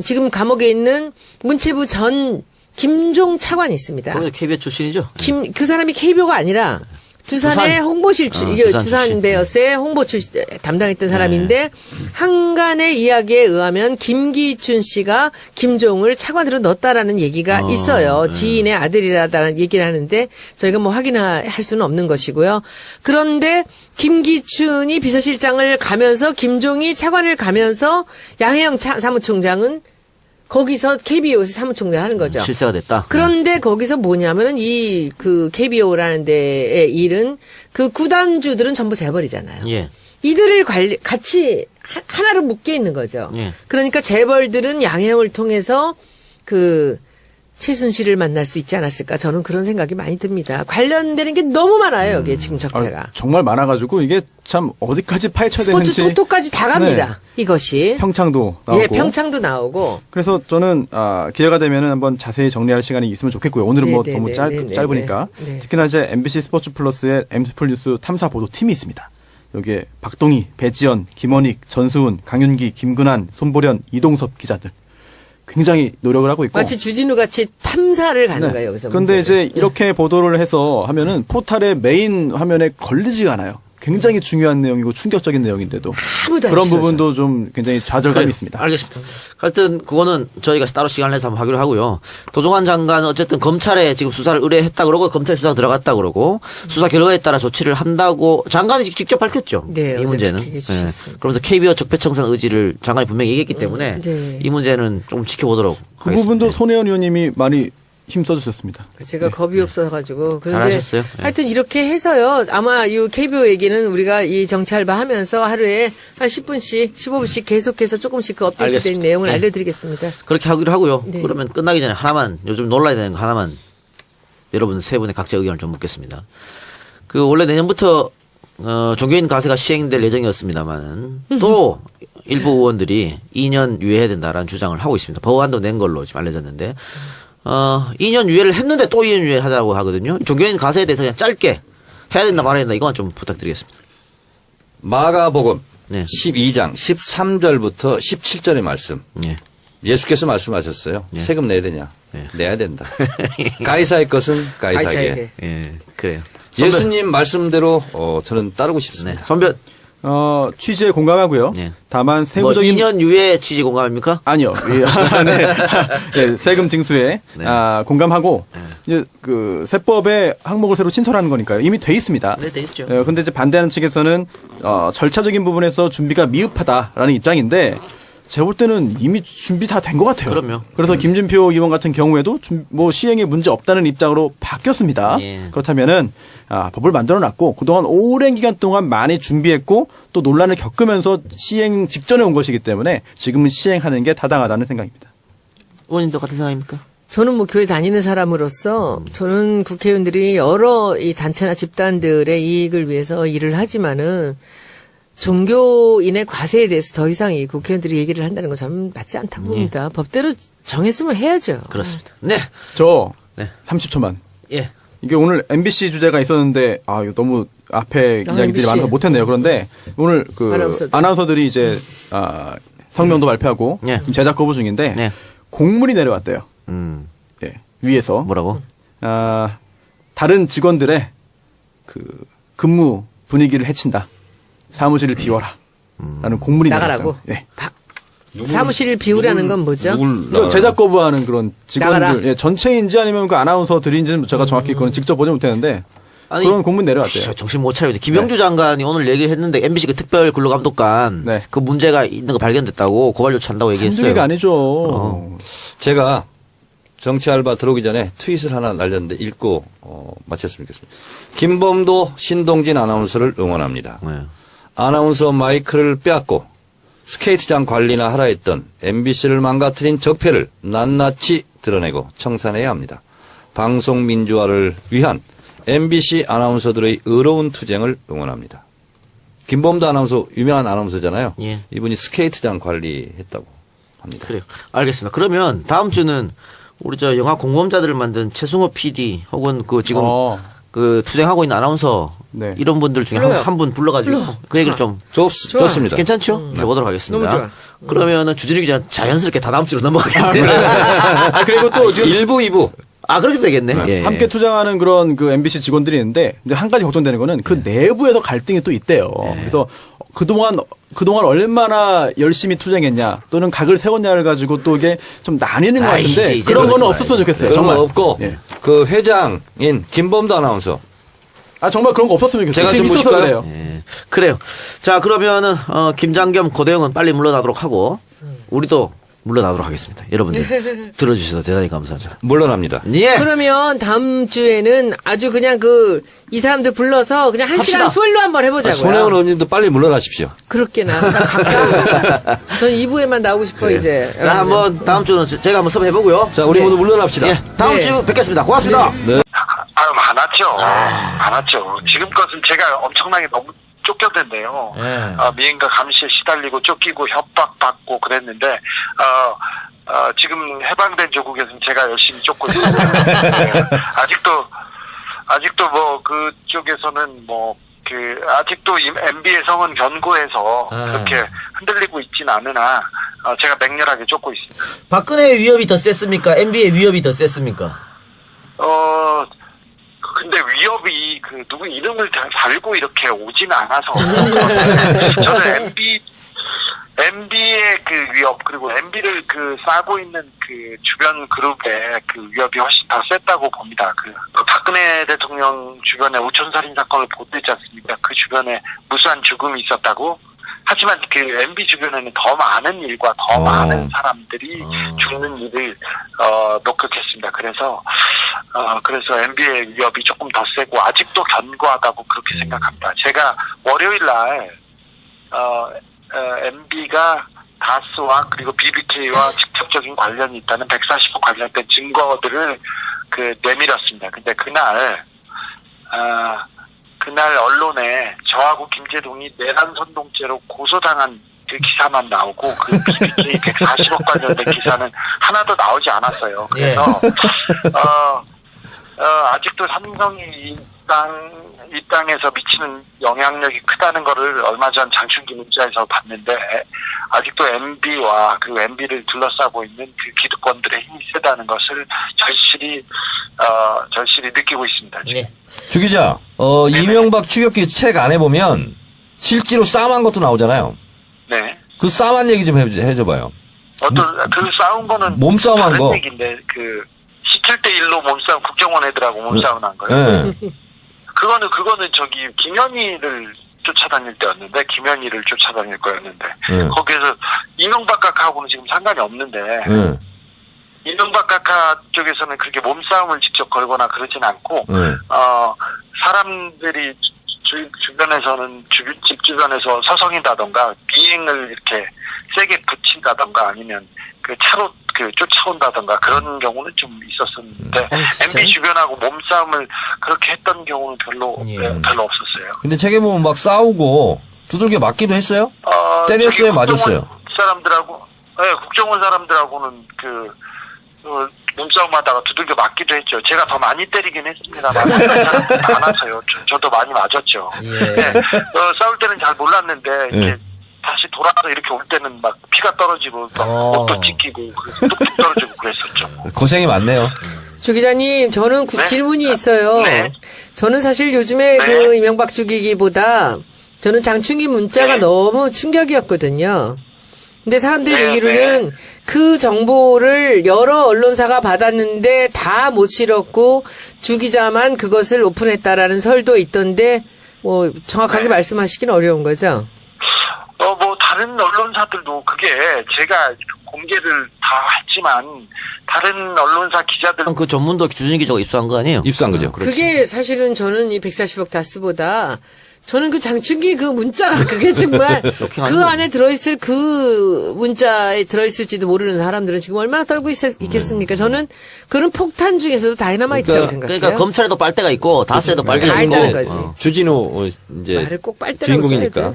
지금 감옥에 있는 문체부 전 김종 차관이 있습니다. 거기서 KBS 출신이죠. 그 사람이 KBO가 아니라 두산의 두산? 홍보실 이게 두산 두산 출신. 베어스의 홍보 담당했던 사람인데 한간의 이야기에 의하면 김기춘 씨가 김종을 차관으로 넣었다라는 얘기가 있어요. 지인의 아들이라다는 얘기를 하는데 저희가 뭐 확인할 수는 없는 것이고요. 그런데 김기춘이 비서실장을 가면서 김종이 차관을 가면서 양혜영 사무총장은 거기서 KBO에서 사무총장 하는 거죠. 실세가 됐다. 그런데 거기서 뭐냐면은 그 KBO라는 데의 일은 그 구단주들은 전부 재벌이잖아요. 예. 이들을 같이 하나로 묶여 있는 거죠. 예. 그러니까 재벌들은 양혜영을 통해서 그 최순실을 만날 수 있지 않았을까 저는 그런 생각이 많이 듭니다. 관련되는 게 너무 많아요. 여기에 지금 적폐가. 정말 많아가지고 이게 참 어디까지 파헤쳐야 스포츠 되는지. 토토까지 다 갑니다. 이것이. 평창도 나오고. 예, 평창도 나오고. 그래서 저는 기회가 되면은 한번 자세히 정리할 시간이 있으면 좋겠고요. 오늘은 뭐 너무 짧으니까. 네. 특히나 이제 MBC 스포츠 플러스의 M스플 뉴스 탐사 보도 팀이 있습니다. 여기에 박동희, 배지연, 김원익, 전수훈, 강윤기, 김근환, 손보련, 이동섭 기자들 굉장히 노력을 하고 있고. 마치 주진우 같이 탐사를 가는 거예요, 여기서. 그런데 문제를. 이제 이렇게 보도를 해서 하면은 포탈의 메인 화면에 걸리지가 않아요. 굉장히 중요한 내용이고 충격적인 내용인데도 아무도 안 그런 실어줘. 부분도 좀 굉장히 좌절감이 그래요. 있습니다. 알겠습니다. 하여튼 그거는 저희가 따로 시간을 내서 한번 하기로 하고요. 도종환 장관은 어쨌든 검찰에 지금 수사를 의뢰했다 그러고 검찰 수사 들어갔다 그러고 수사 결과에 따라 조치를 한다고 장관이 직접 밝혔죠. 네, 이 어제 문제는. 그렇게 해주셨습니다. 그러면서 KBO 적폐청산 의지를 장관이 분명히 얘기했기 때문에 네. 이 문제는 좀 지켜보도록 그 하겠습니다. 부분도 손혜원 의원님이 많이 힘써주셨습니다. 제가 겁이 없어가지고. 그런데 잘하셨어요. 네. 하여튼 이렇게 해서요. 아마 이 KBO 얘기는 우리가 이 정치알바 하면서 하루에 한 10분씩, 15분씩 계속해서 조금씩 그 업데이트된 알겠습니다. 내용을 네. 알려드리겠습니다. 그렇게 하기로 하고요. 네. 그러면 끝나기 전에 하나만 요즘 놀라야 되는 거 하나만 여러분 세 분의 각자 의견을 좀 묻겠습니다. 그 원래 내년부터 종교인 가세가 시행될 예정이었습니다만 또 일부 의원들이 2년 유예해야 된다라는 주장을 하고 있습니다. 법안도 낸 걸로 지금 알려졌는데 2년 유예를 했는데 또 2년 유예 하자고 하거든요. 종교인 가세에 대해서 그냥 짧게 해야 된다 말아야 된다 이건 좀 부탁드리겠습니다. 마가복음 네. 12장 13절부터 17절의 말씀. 네. 예수께서 말씀하셨어요. 네. 세금 내야 되냐? 네. 내야 된다. 가이사의 것은 가이사에게. 가이사에게. 예, 그래요. 예수님 말씀대로 저는 따르고 네, 싶습니다. 선별 취지에 공감하고요. 네. 다만 뭐 세부적인 2년 유예 취지 공감입니까? 아니요. 네. 네, 세금 징수에 네. 공감하고 이제 그 세법에 항목을 새로 신설하는 거니까요. 이미 돼 있습니다. 네, 돼 있죠. 근데 이제 반대하는 측에서는 절차적인 부분에서 준비가 미흡하다라는 입장인데 제가 볼 때는 이미 준비 다 된 것 같아요. 그럼요. 그래서 김진표 의원 같은 경우에도 뭐 시행에 문제 없다는 입장으로 바뀌었습니다. 예. 그렇다면은 법을 만들어놨고 그동안 오랜 기간 동안 많이 준비했고 또 논란을 겪으면서 시행 직전에 온 것이기 때문에 지금은 시행하는 게 타당하다는 생각입니다. 의원님도 같은 생각입니까? 저는 뭐 교회 다니는 사람으로서 저는 국회의원들이 여러 이 단체나 집단들의 이익을 위해서 일을 하지만은 종교인의 과세에 대해서 더 이상 이 국회의원들이 얘기를 한다는 건 저는 맞지 않다고 봅니다. 법대로 정했으면 해야죠. 그렇습니다. 네. 저 네. 30초만. 예. 이게 오늘 MBC 주제가 있었는데 이거 너무 앞에 이야기들이 MBC. 많아서 못했네요. 그런데 오늘 그 아나운서들. 아나운서들이 이제 성명도 발표하고 네. 지금 제작 거부 중인데 네. 공문이 내려왔대요. 예, 위에서 뭐라고? 다른 직원들의 그 근무 분위기를 해친다. 사무실을 비워라. 라는 공문이 나가라고? 내려왔다. 네. 사무실을 비우라는 건 뭐죠? 이거 제작 거부하는 그런 나가라. 직원들, 예, 전체인지 아니면 그 아나운서들인지는 제가 정확히 그건 직접 보지 못했는데 그런 공문 내려왔대요. 정신 못 차리고 김영주 장관이 오늘 얘기했는데 MBC 그 특별 근로감독관 네. 그 문제가 있는 거 발견됐다고 고발 요청한다고 한두 얘기했어요. 개가 아니죠. 제가 정치 알바 들어오기 전에 트윗을 하나 날렸는데 읽고 마쳤으면 좋겠습니다. 김범도 신동진 아나운서를 응원합니다. 네. 아나운서 마이크를 빼앗고 스케이트장 관리나 하라 했던 MBC를 망가뜨린 적폐를 낱낱이 드러내고 청산해야 합니다. 방송 민주화를 위한 MBC 아나운서들의 의로운 투쟁을 응원합니다. 김범도 아나운서 유명한 아나운서잖아요. 예. 이분이 스케이트장 관리했다고 합니다. 그래요. 알겠습니다. 그러면 다음 주는 우리 저 영화 공범자들을 만든 최승호 PD 혹은 그 지금 그 투쟁하고 있는 아나운서 네. 이런 분들 중에 불러요. 한 분 불러가지고 그 얘기를 좀 좋습니다. 괜찮죠? 해보도록 하겠습니다. 너무 좋아. 그러면은 주진우 기자 자연스럽게 다 다음 주로 넘어가겠네요. 그리고 또 지금 1부, 2부. 그렇게 되겠네. 예. 함께 투쟁하는 그런 그 MBC 직원들이 있는데 근데 한 가지 걱정되는 거는 그 내부에서 갈등이 또 있대요. 그래서 그동안 얼마나 열심히 투쟁했냐 또는 각을 세웠냐를 가지고 또 이게 좀 나뉘는 것 같은데 이제 그런 거는 그러지 없었으면 좋겠어요. 그런 정말 거 없고 예. 그 회장인 김범도 아나운서 정말 그런 거 없었으면 좋겠어요. 제가 지금 좀 있어서 모실까요? 그래요. 예. 그래요. 자, 그러면은, 김장겸 고대영은 빨리 물러나도록 하고, 우리도 물러나도록 하겠습니다. 여러분들 들어주셔서 대단히 감사합니다. 물러납니다. 예. 그러면 다음 주에는 아주 그냥 이 사람들 불러서 그냥 한 합시다. 시간 풀로 한번 해보자고요. 손혜원 의원님도 빨리 물러나십시오. 그렇게나. 나 가까워. 전 2부에만 나오고 싶어, 이제. 자, 한번 다음 주는 제가 한번 섭외해보고요. 자, 우리 네. 모두 물러납시다. 예. 다음 네. 주 뵙겠습니다. 고맙습니다. 많았죠. 많았죠. 지금 것은 제가 엄청나게 너무 쫓겼는데요. 미행과 감시에 시달리고 쫓기고 협박받고 그랬는데 지금 해방된 조국에서는 제가 열심히 쫓고 있어요. 네. 아직도 뭐 그쪽에서는 아직도 MB의 성은 견고해서 그렇게 흔들리고 있진 않으나 제가 맹렬하게 쫓고 있습니다. 박근혜의 위협이 더 셌습니까? MB의 위협이 더 셌습니까? 근데 위협이 누구 이름을 달고 이렇게 오진 않아서 저는 MB의 그 위협 그리고 MB를 싸고 있는 그 주변 그룹의 그 위협이 훨씬 더 셌다고 봅니다. 박근혜 대통령 주변에 우천살인 사건을 보도했지 않습니까? 그 주변에 무수한 죽음이 있었다고. 하지만 그 MB 주변에는 더 많은 일과 더 많은 사람들이 죽는 일을 목격했습니다. 그래서 MB의 위협이 조금 더 세고 아직도 견고하다고 그렇게 생각합니다. 제가 월요일 날 MB가 다스와 그리고 BBK와 직접적인 관련이 있다는 140호 관련된 증거들을 내밀었습니다. 근데 그날 언론에 저하고 김재동이 내란 선동죄로 고소당한 그 기사만 나오고 그 BBK 140억 관련된 기사는 하나도 나오지 않았어요. 그래서 아직도 삼성이 이 땅에서 미치는 영향력이 크다는 거를 얼마 전 장충기 문자에서 봤는데 아직도 MB와 그 MB를 둘러싸고 있는 그 기득권들의 힘이 세다는 것을 절실히 느끼고 있습니다. 지금. 네. 주 기자, 이명박 추격기 책 안에 보면 실제로 싸움한 것도 나오잖아요. 네. 그 싸움한 얘기 좀 해줘봐요. 그 싸운 거는 몸싸움한 다른 거. 얘기인데 17대1로 몸싸움 국정원 애들하고 몸싸움 한 거예요. 네. 그거는 김현희를 쫓아다닐 때였는데 김현희를 쫓아다닐 거였는데 거기에서 이명박 각하하고는 지금 상관이 없는데 이명박 각하 쪽에서는 그렇게 몸싸움을 직접 걸거나 그러진 않고 사람들이 주변에서는 집 주변에서 서성인다던가 비행을 이렇게 세게 붙인다던가 아니면 차로 쫓아온다던가 그런 경우는 좀 있었었는데 MB 주변하고 몸싸움을 그렇게 했던 경우는 별로 없었어요. 근데 책에 보면 막 싸우고 두들겨 맞기도 했어요? 때렸어요? 맞았어요? 국정원 사람들하고는 몸싸움하다가 두들겨 맞기도 했죠. 제가 더 많이 때리긴 했습니다만 많았어요. 저도 많이 맞았죠. 네, 싸울 때는 잘 몰랐는데 이렇게 다시 돌아서 이렇게 올 때는 막 피가 떨어지고 옷도 찢기고 뚝뚝 떨어지고 그랬었죠. 고생이 많네요. 주 기자님, 저는 질문이 있어요. 네. 저는 사실 요즘에 이명박 죽이기보다 저는 장충기 문자가 너무 충격이었거든요. 근데 사람들 얘기로는 그 정보를 여러 언론사가 받았는데 다 못 실었고 주 기자만 그것을 오픈했다라는 설도 있던데 정확하게 말씀하시긴 어려운 거죠? 다른 언론사들도 그게 제가 공개를 다 했지만 다른 언론사 기자들 그 전문도 주진 기자가 입수한 거 아니에요? 입수한 거죠. 그게 사실은 저는 이 140억 다스보다 저는 그 장충기 그 문자가 그게 정말 그 안에 들어있을 그 문자에 들어있을지도 모르는 사람들은 지금 얼마나 떨고 있겠습니까? 저는 그런 폭탄 중에서도 다이너마이트라고 생각해요. 그러니까 검찰에도 빨대가 있고 다스에도 빨대가 다 있고. 있다는 거지. 주진우 이제 말을 꼭 빨대라고 주인공이니까 써야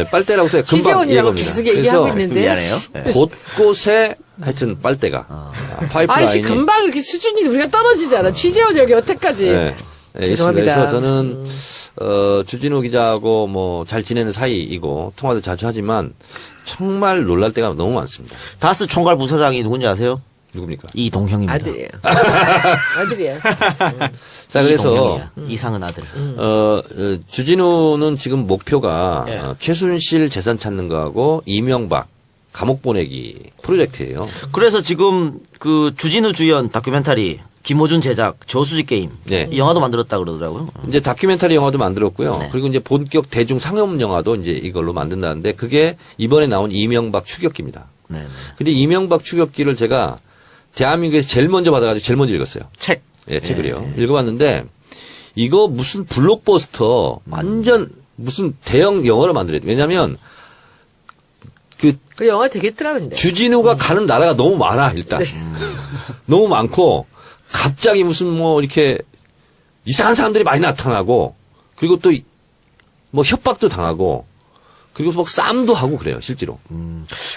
돼. 빨대라고 써요. 금방 취재원이라고 이해갑니다. 계속 얘기하고 그래서 있는데 미안해요. 곳곳에 하여튼 빨대가 파이프라인이 아이씨 금방 이렇게 수준이 우리가 떨어지잖아. 취재원 여기 여태까지. 있습니다. 죄송합니다. 그래서 저는 주진우 기자하고 잘 지내는 사이이고 통화도 자주 하지만 정말 놀랄 때가 너무 많습니다. 다스 총괄 부사장이 누군지 아세요? 누굽니까? 이동형입니다. 아들이에요. 아들이야. 자, 그래서 이동형이야. 이상은 아들. 주진우는 지금 목표가 최순실 재산 찾는 거하고 이명박 감옥 보내기 프로젝트예요. 그래서 지금 그 주진우 주연 다큐멘터리 김호준 제작 저수지 게임 이 영화도 만들었다 그러더라고요. 이제 다큐멘터리 영화도 만들었고요. 그리고 이제 본격 대중 상업 영화도 이제 이걸로 만든다는데 그게 이번에 나온 이명박 추격기입니다. 네. 근데 이명박 추격기를 제가 대한민국에서 제일 먼저 받아가지고 제일 먼저 읽었어요. 책. 책을요. 읽어봤는데 이거 무슨 블록버스터 완전 무슨 대형 영화를 만들어야 돼. 왜냐면 그 영화 되겠더라 근데. 주진우가 가는 나라가 너무 많아 일단. 너무 많고 갑자기 무슨 이렇게 이상한 사람들이 많이 나타나고 그리고 또 협박도 당하고 그리고 막 싸움도 하고 그래요 실제로.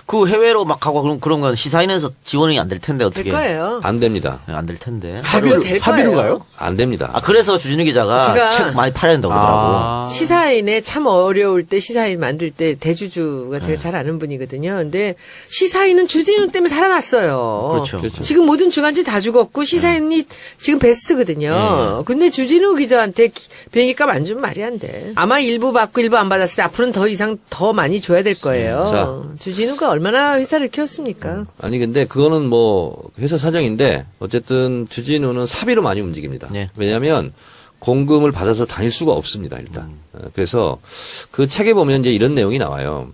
그 해외로 막 가고 그런 건 시사인에서 지원이 안 될 텐데 어떻게? 될 거예요. 안 됩니다. 안 될 텐데. 사비로 가요? 안 됩니다. 그래서 주진우 기자가 제가 책 많이 팔아야 된다고 그러더라고. 시사인에 참 어려울 때 시사인 만들 때 대주주가 제가 잘 아는 분이거든요. 근데 시사인은 주진우 때문에 살아났어요. 그렇죠. 지금 모든 주간지 다 죽었고 시사인이 지금 베스트거든요. 근데 주진우 기자한테 비행기값 안 주면 말이 안 돼. 아마 일부 받고 일부 안 받았을 때 앞으로는 더 이상 더 많이 줘야 될 거예요. 자. 주진우가 얼마나 회사를 키웠습니까? 아니 근데 그거는 회사 사정인데 어쨌든 주진우는 사비로 많이 움직입니다. 네. 왜냐하면 공금을 받아서 다닐 수가 없습니다 일단. 그래서 그 책에 보면 이제 이런 내용이 나와요.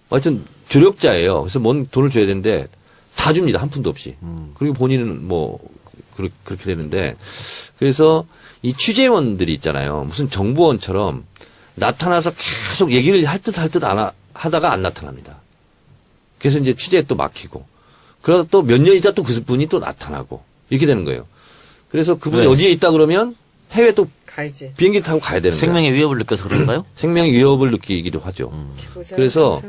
하여튼 조력자예요. 그래서 뭔 돈을 줘야 되는데 다 줍니다. 한 푼도 없이. 그리고 본인은 뭐 그렇게 되는데 그래서 이 취재원들이 있잖아요. 무슨 정보원처럼 나타나서 계속 얘기를 할 듯 하다가 안 나타납니다. 그래서 이제 취재에 또 막히고 그러다 또 몇 년 있다 또 그분이 또 나타나고 이렇게 되는 거예요. 그래서 그분이 네. 어디에 있다 그러면 해외 또 가야지. 비행기 타고 가야 되는 거예요. 생명의 위협을 느껴서 그런가요? 생명의 위협을 느끼기도 하죠. 그래서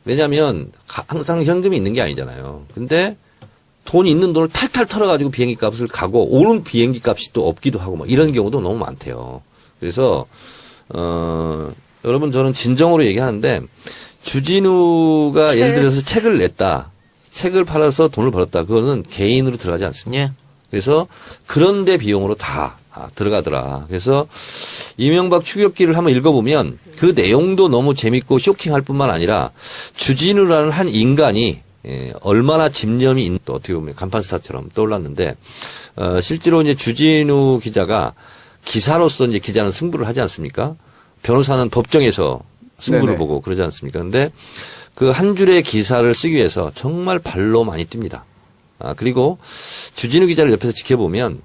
왜냐하면 항상 현금이 있는 게 아니잖아요. 근데 돈이 있는 돈을 탈탈 털어가지고 비행기 값을 가고 오는 비행기 값이 또 없기도 하고 막 이런 경우도 너무 많대요. 그래서 여러분 저는 진정으로 얘기하는데 주진우가 예를 들어서 책을 냈다. 책을 팔아서 돈을 벌었다. 그거는 개인으로 들어가지 않습니다. 예. 그래서 그런데 비용으로 다 들어가더라. 그래서 이명박 추격기를 한번 읽어보면 그 내용도 너무 재밌고 쇼킹할 뿐만 아니라 주진우라는 한 인간이 얼마나 집념이 있는 또 어떻게 보면 간판스타처럼 떠올랐는데 실제로 이제 주진우 기자가 기사로서 이제 기자는 승부를 하지 않습니까? 변호사는 법정에서 승부를 네네. 보고 그러지 않습니까? 근데 그 한 줄의 기사를 쓰기 위해서 정말 발로 많이 뜁니다. 그리고 주진우 기자를 옆에서 지켜보면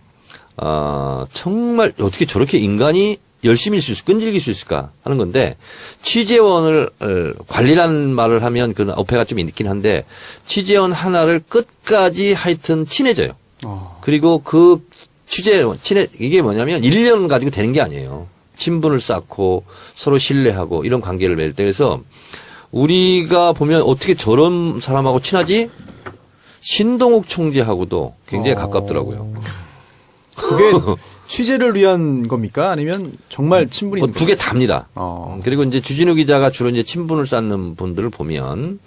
정말 어떻게 저렇게 인간이 열심히 끈질길 수 있을까 하는 건데 취재원을 관리라는 말을 하면 그 어폐가 좀 있긴 한데 취재원 하나를 끝까지 하여튼 친해져요. 그리고 그 취재원 이게 뭐냐면 1년 가지고 되는 게 아니에요. 친분을 쌓고 서로 신뢰하고 이런 관계를 맺을 때 그래서 우리가 보면 어떻게 저런 사람하고 친하지? 신동욱 총재하고도 굉장히 가깝더라고요. 그게 취재를 위한 겁니까? 아니면 정말 친분이 있는 두 개 답니다. 그리고 이제 주진우 기자가 주로 이제 친분을 쌓는 분들을 보면,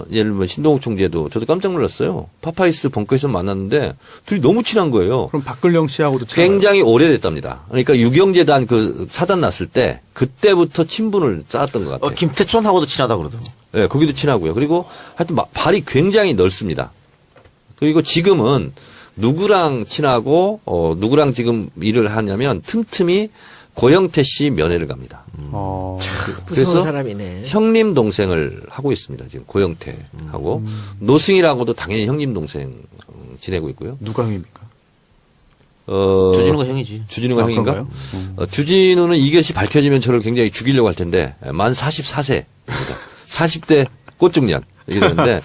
예를 들면 신동욱 총재도 저도 깜짝 놀랐어요. 파파이스 벙커에서 만났는데 둘이 너무 친한 거예요. 그럼 박근령 씨하고도 친하나요? 굉장히 오래됐답니다. 그러니까 유경재단 그 사단 났을 때 그때부터 친분을 쌓았던 것 같아요. 김태촌하고도 친하다 그러더라고. 네, 거기도 친하고요. 그리고 하여튼 발이 굉장히 넓습니다. 그리고 지금은 누구랑 친하고 누구랑 지금 일을 하냐면 틈틈이 고영태 씨 면회를 갑니다. 무서운 그래서 사람이네. 형님 동생을 하고 있습니다. 지금 고영태하고 노승이라고도 당연히 형님 동생 지내고 있고요. 누가 형입니까? 주진우가 형이지. 주진우가 형인가? 그런가요? 주진우는 이것이 밝혀지면 저를 굉장히 죽이려고 할 텐데 만 44세입니다. 40대 꽃중년 이렇게 되는데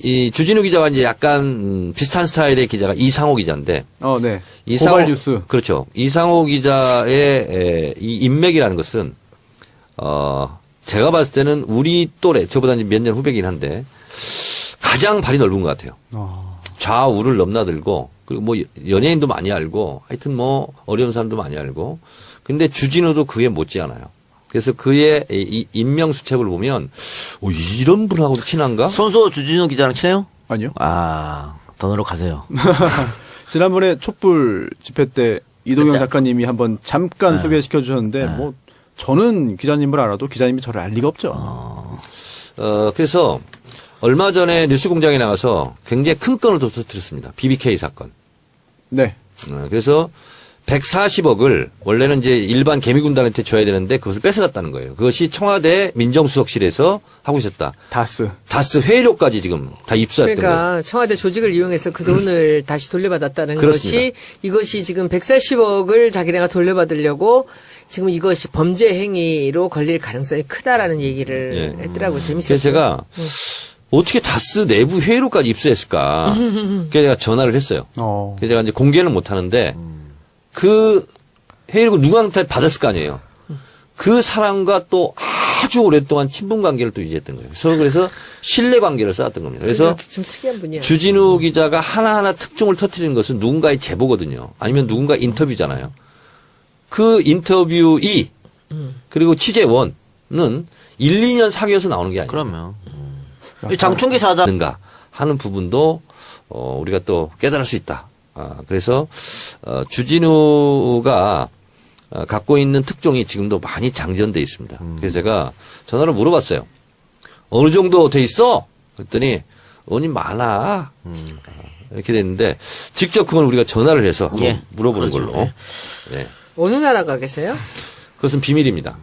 이 주진우 기자와 이제 약간 비슷한 스타일의 기자가 이상호 기자인데 네. 이상호 고발 뉴스. 그렇죠. 이상호 기자의 이 인맥이라는 것은 제가 봤을 때는 우리 또래 저보다 몇 년 후배긴 한데 가장 발이 넓은 것 같아요. 좌우를 넘나들고 그리고 뭐 연예인도 많이 알고 하여튼 뭐 어려운 사람도 많이 알고 근데 주진우도 그게 못지않아요. 그래서 그의 이 인명수첩을 보면 이런 분하고도 친한가? 손수호 주진우 기자랑 친해요? 아니요. 던으로 가세요. 지난번에 촛불 집회 때 이동영 작가님이 한번 잠깐 소개시켜 주셨는데 뭐 저는 기자님을 알아도 기자님이 저를 알 리가 없죠. 그래서 얼마 전에 뉴스공장에 나가서 굉장히 큰 건을 또 터뜨렸습니다. BBK 사건. 네. 그래서 140억을 원래는 이제 일반 개미군단한테 줘야 되는데 그것을 뺏어갔다는 거예요. 그것이 청와대 민정수석실에서 하고 있었다. 다스 회의록까지 지금 다 입수했던 거예요. 그러니까 청와대 조직을 이용해서 그 돈을 다시 돌려받았다는 그렇습니다. 것이 이것이 지금 140억을 자기네가 돌려받으려고 지금 이것이 범죄 행위로 걸릴 가능성이 크다라는 얘기를 했더라고요. 재밌었어요. 그래서 제가 어떻게 다스 내부 회의록까지 입수했을까. 그래서 제가 전화를 했어요. 그래서 제가 이제 공개는 못 하는데 그 회의록을 누구한테 받았을 거 아니에요. 그 사람과 또 아주 오랫동안 친분 관계를 또 유지했던 거예요. 그래서 신뢰 관계를 쌓았던 겁니다. 그래서 좀 특이한 분이야. 주진우 기자가 하나하나 특종을 터뜨리는 것은 누군가의 제보거든요. 아니면 누군가 인터뷰잖아요. 그 인터뷰이 그리고 취재원은 1, 2년 사귀어서 나오는 게 아니에요. 그러면 장충기 사장 는가 하는 부분도 우리가 또 깨달을 수 있다. 그래서 주진우가 갖고 있는 특종이 지금도 많이 장전돼 있습니다. 그래서 제가 전화로 물어봤어요. 어느 정도 돼 있어? 그랬더니 돈이 많아. 이렇게 됐는데 직접 그걸 우리가 전화를 해서 한번 물어보는 걸로. 네. 어느 나라 가 계세요? 그것은 비밀입니다.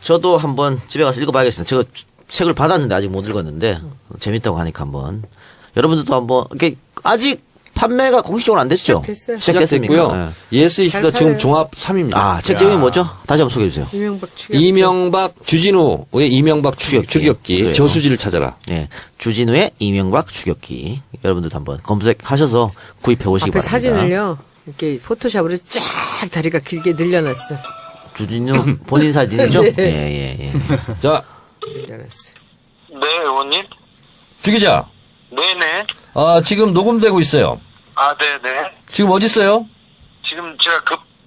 저도 한번 집에 가서 읽어봐야겠습니다. 제가 책을 받았는데 아직 못 읽었는데 재밌다고 하니까 한번 여러분들도 한번 이렇게 아직 판매가 공식적으로 안 됐죠? 시작됐어요. 시작됐고요. 예스24 잘 지금 팔려요. 종합 3위입니다. 아, 책 제목이 뭐죠? 다시 한번 소개해 주세요. 이명박 추격. 이명박 주진우의 이명박 추격기 그래요. 저수지를 찾아라. 네, 주진우의 이명박 추격기. 여러분들도 한번 검색하셔서 구입해 오시기 앞에 바랍니다. 사진을요. 이렇게 포토샵으로 쫙 다리가 길게 늘려놨어. 주진우 본인 사진이죠? 네. 예. 자, 늘려놨어. 네, 의원님. 주 기자. 네네. 지금 녹음되고 있어요. 아, 네네. 지금 어디 있어요? 지금 제가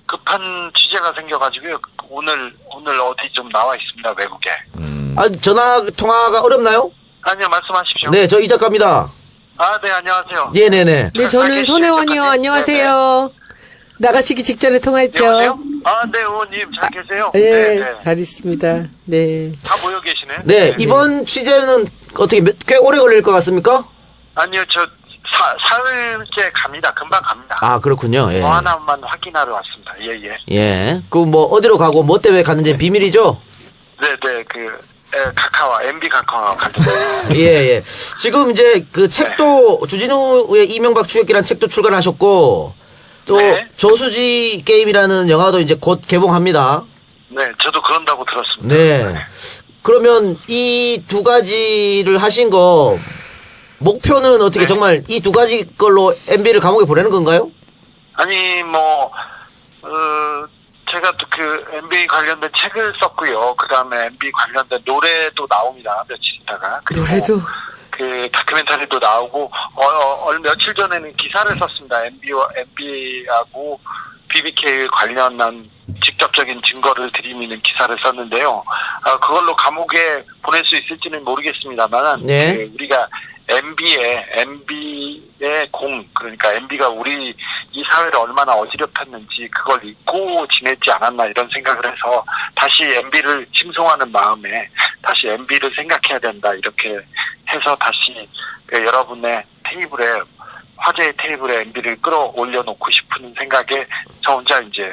급한 취재가 생겨가지고요. 오늘 어디 좀 나와 있습니다, 외국에. 아, 전화 통화가 어렵나요? 아니요, 말씀하십시오. 네, 저 이 작가입니다. 아, 네, 안녕하세요. 네네네. 네, 저는 손혜원이요. 안녕하세요. 나가시기 직전에 통화했죠. 여보세요? 아, 네, 의원님, 잘 계세요? 네, 네. 잘 있습니다. 네. 다 모여 계시네. 네, 이번 취재는 어떻게 꽤 오래 걸릴 것 같습니까? 아니요, 저 사흘째 갑니다. 금방 갑니다. 아, 그렇군요. 예. 뭐 하나만 확인하러 왔습니다. 예. 예. 그 뭐 어디로 가고 뭐 때문에 갔는지 비밀이죠? 네, 카카오, MB 카카오 갈때 예. 지금 이제 그 책도 주진우의 이명박 추격기라는 책도 출간하셨고 또 네. 저수지 게임이라는 영화도 이제 곧 개봉합니다. 네, 저도 그런다고 들었습니다. 네. 그러면 이 두 가지를 하신 거 목표는 어떻게 정말 이 두 가지 걸로 MB를 감옥에 보내는 건가요? 아니, 제가 또 그 MB 관련된 책을 썼고요. 그 다음에 MB 관련된 노래도 나옵니다. 며칠 있다가. 그리고 노래도. 그 다큐멘터리도 나오고, 며칠 전에는 기사를 썼습니다. MB하고 BBK 관련한 직접적인 증거를 들이미는 기사를 썼는데요. 그걸로 감옥에 보낼 수 있을지는 모르겠습니다만, 네. 우리가 MB의 그러니까 MB가 우리 이 사회를 얼마나 어지럽혔는지 그걸 잊고 지냈지 않았나 이런 생각을 해서 다시 MB를 칭송하는 마음에 다시 MB를 생각해야 된다 이렇게 해서 다시 여러분의 테이블에 화제의 테이블에 MB를 끌어올려 놓고 싶은 생각에 저 혼자 이제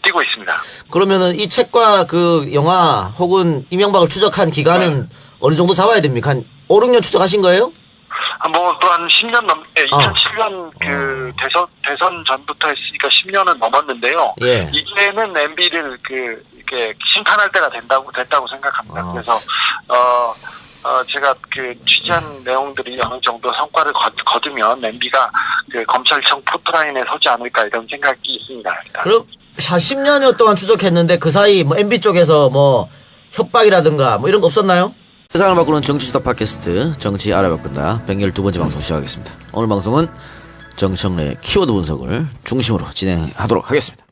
뛰고 있습니다. 그러면은 이 책과 그 영화 혹은 이명박을 추적한 기간은 어느 정도 잡아야 됩니까? 한 5, 6년 추적하신 거예요? 또 한 10년 넘게 2007년 그 대선 전부터 했으니까 10년은 넘었는데요. 예. 이제는 MB를 이렇게 심판할 때가 됐다고 생각합니다. 그래서 제가 그 취재한 내용들이 어느 정도 성과를 거두면 MB가 그 검찰청 포토라인에 서지 않을까 이런 생각이 있습니다. 일단. 그럼 10년여 동안 추적했는데 그 사이 뭐 MB 쪽에서 뭐 협박이라든가 뭐 이런 거 없었나요? 세상을 바꾸는 정치수다 팟캐스트 정치 알아봤건다 112번째 방송 시작하겠습니다. 오늘 방송은 정청래의 키워드 분석을 중심으로 진행하도록 하겠습니다.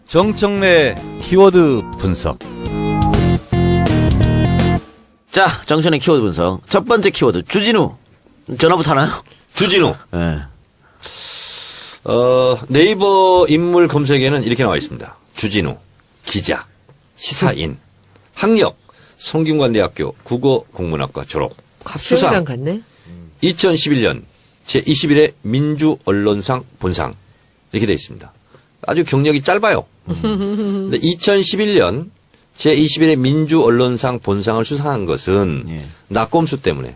정청래 키워드 분석. 자, 정청래 키워드 분석 첫 번째 키워드 주진우. 전화부터 하나요? 주진우. 네. 네이버 인물 검색에는 이렇게 나와 있습니다. 주진우, 기자, 시사인, 학력, 성균관대학교 국어국문학과 졸업, 갑수랑 같네. 2011년 제21회 민주언론상 본상 이렇게 되어 있습니다. 아주 경력이 짧아요. 근데 2011년 제21회 민주언론상 본상을 수상한 것은 낙검수 때문에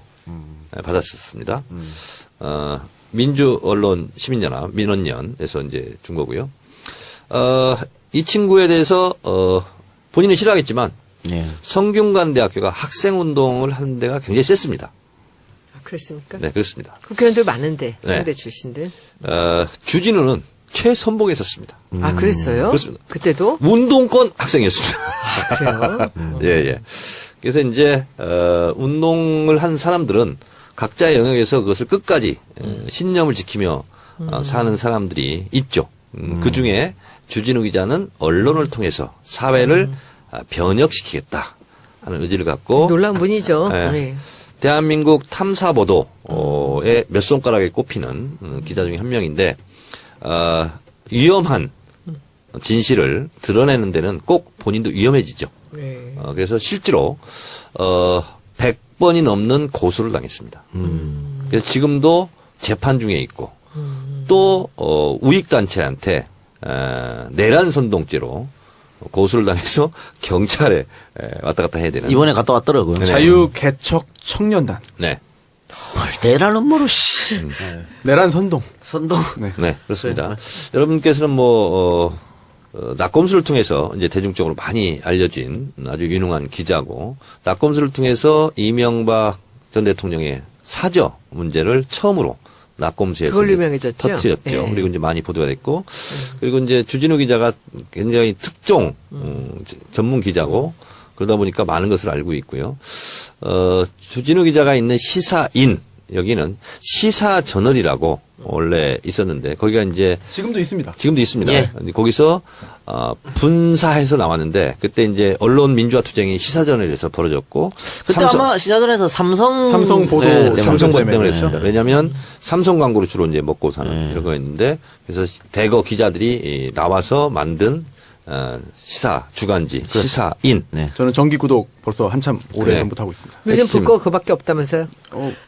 받았었습니다. 민주언론 시민연합 민언연에서 이제 준 거고요. 이 친구에 대해서 본인은 싫어하겠지만 성균관대학교가 학생운동을 하는 데가 굉장히 셌습니다. 그렇습니까? 네, 그렇습니다. 국회의원들 많은데 네. 상대 출신들. 주진우는 최선봉에 섰습니다. 아, 그랬어요? 그렇습니다. 그때도? 운동권 학생이었습니다. 그래요? 예. 그래서 이제 운동을 한 사람들은 각자의 영역에서 그것을 끝까지 신념을 지키며 사는 사람들이 있죠. 그 중에 주진우 기자는 언론을 통해서 사회를 변혁시키겠다 하는 의지를 갖고 놀라운 분이죠. 네. 네. 대한민국 탐사보도에 몇 손가락에 꼽히는 기자 중에 한 명인데 위험한 진실을 드러내는 데는 꼭 본인도 위험해지죠. 그래서 실제로 100번이 넘는 고소를 당했습니다. 그래서 지금도 재판 중에 있고 또 우익단체한테 내란 선동죄로 고소를 당해서 경찰에 왔다 갔다 해야 되는. 이번에 갔다 왔더라고요. 네. 자유 개척 청년단 네. 내라는 뭐로 씨. 내란 선동. 선동. 네. 네, 그렇습니다. 여러분께서는 낙검수를 통해서 이제 대중적으로 많이 알려진 아주 유능한 기자고, 낙검수를 통해서 이명박 전 대통령의 사저 문제를 처음으로 낙검수에서 그걸로 이제 유명해졌죠. 터뜨렸죠. 예. 그리고 이제 많이 보도가 됐고, 그리고 이제 주진우 기자가 굉장히 특종 전문 기자고, 그러다 보니까 많은 것을 알고 있고요. 주진우 기자가 있는 시사인, 여기는 시사저널이라고 원래 있었는데, 거기가 이제 지금도 있습니다. 지금도 있습니다. 예. 근데 거기서 분사해서 나왔는데, 그때 이제 언론 민주화 투쟁이 시사저널에서 벌어졌고, 그때 아마 시사전에서 삼성 보도 삼성 때문에. 때문에 했습니다. 왜냐하면 삼성 광고로 주로 이제 먹고 사는 이런 거였는데, 그래서 대거 기자들이 나와서 만든 시사 주간지 시사인. 네. 저는 정기 구독 벌써 한참 오래전부터 하고 있습니다. 요즘 핵심. 볼 거 그밖에 없다면서요?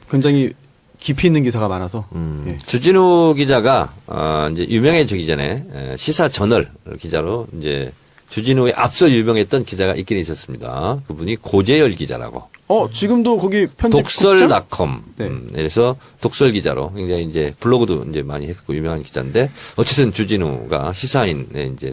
굉장히 깊이 있는 기사가 많아서 예. 주진우 기자가 이제 유명해지기 전에 시사 저널 기자로 이제 주진우에 앞서 유명했던 기자가 있긴 있었습니다. 그분이 고재열 기자라고. 지금도 거기 편집 독설닷컴. 네. 그래서 독설 기자로 굉장히 이제 블로그도 이제 많이 했고 유명한 기자인데, 어쨌든 주진우가 시사인에 이제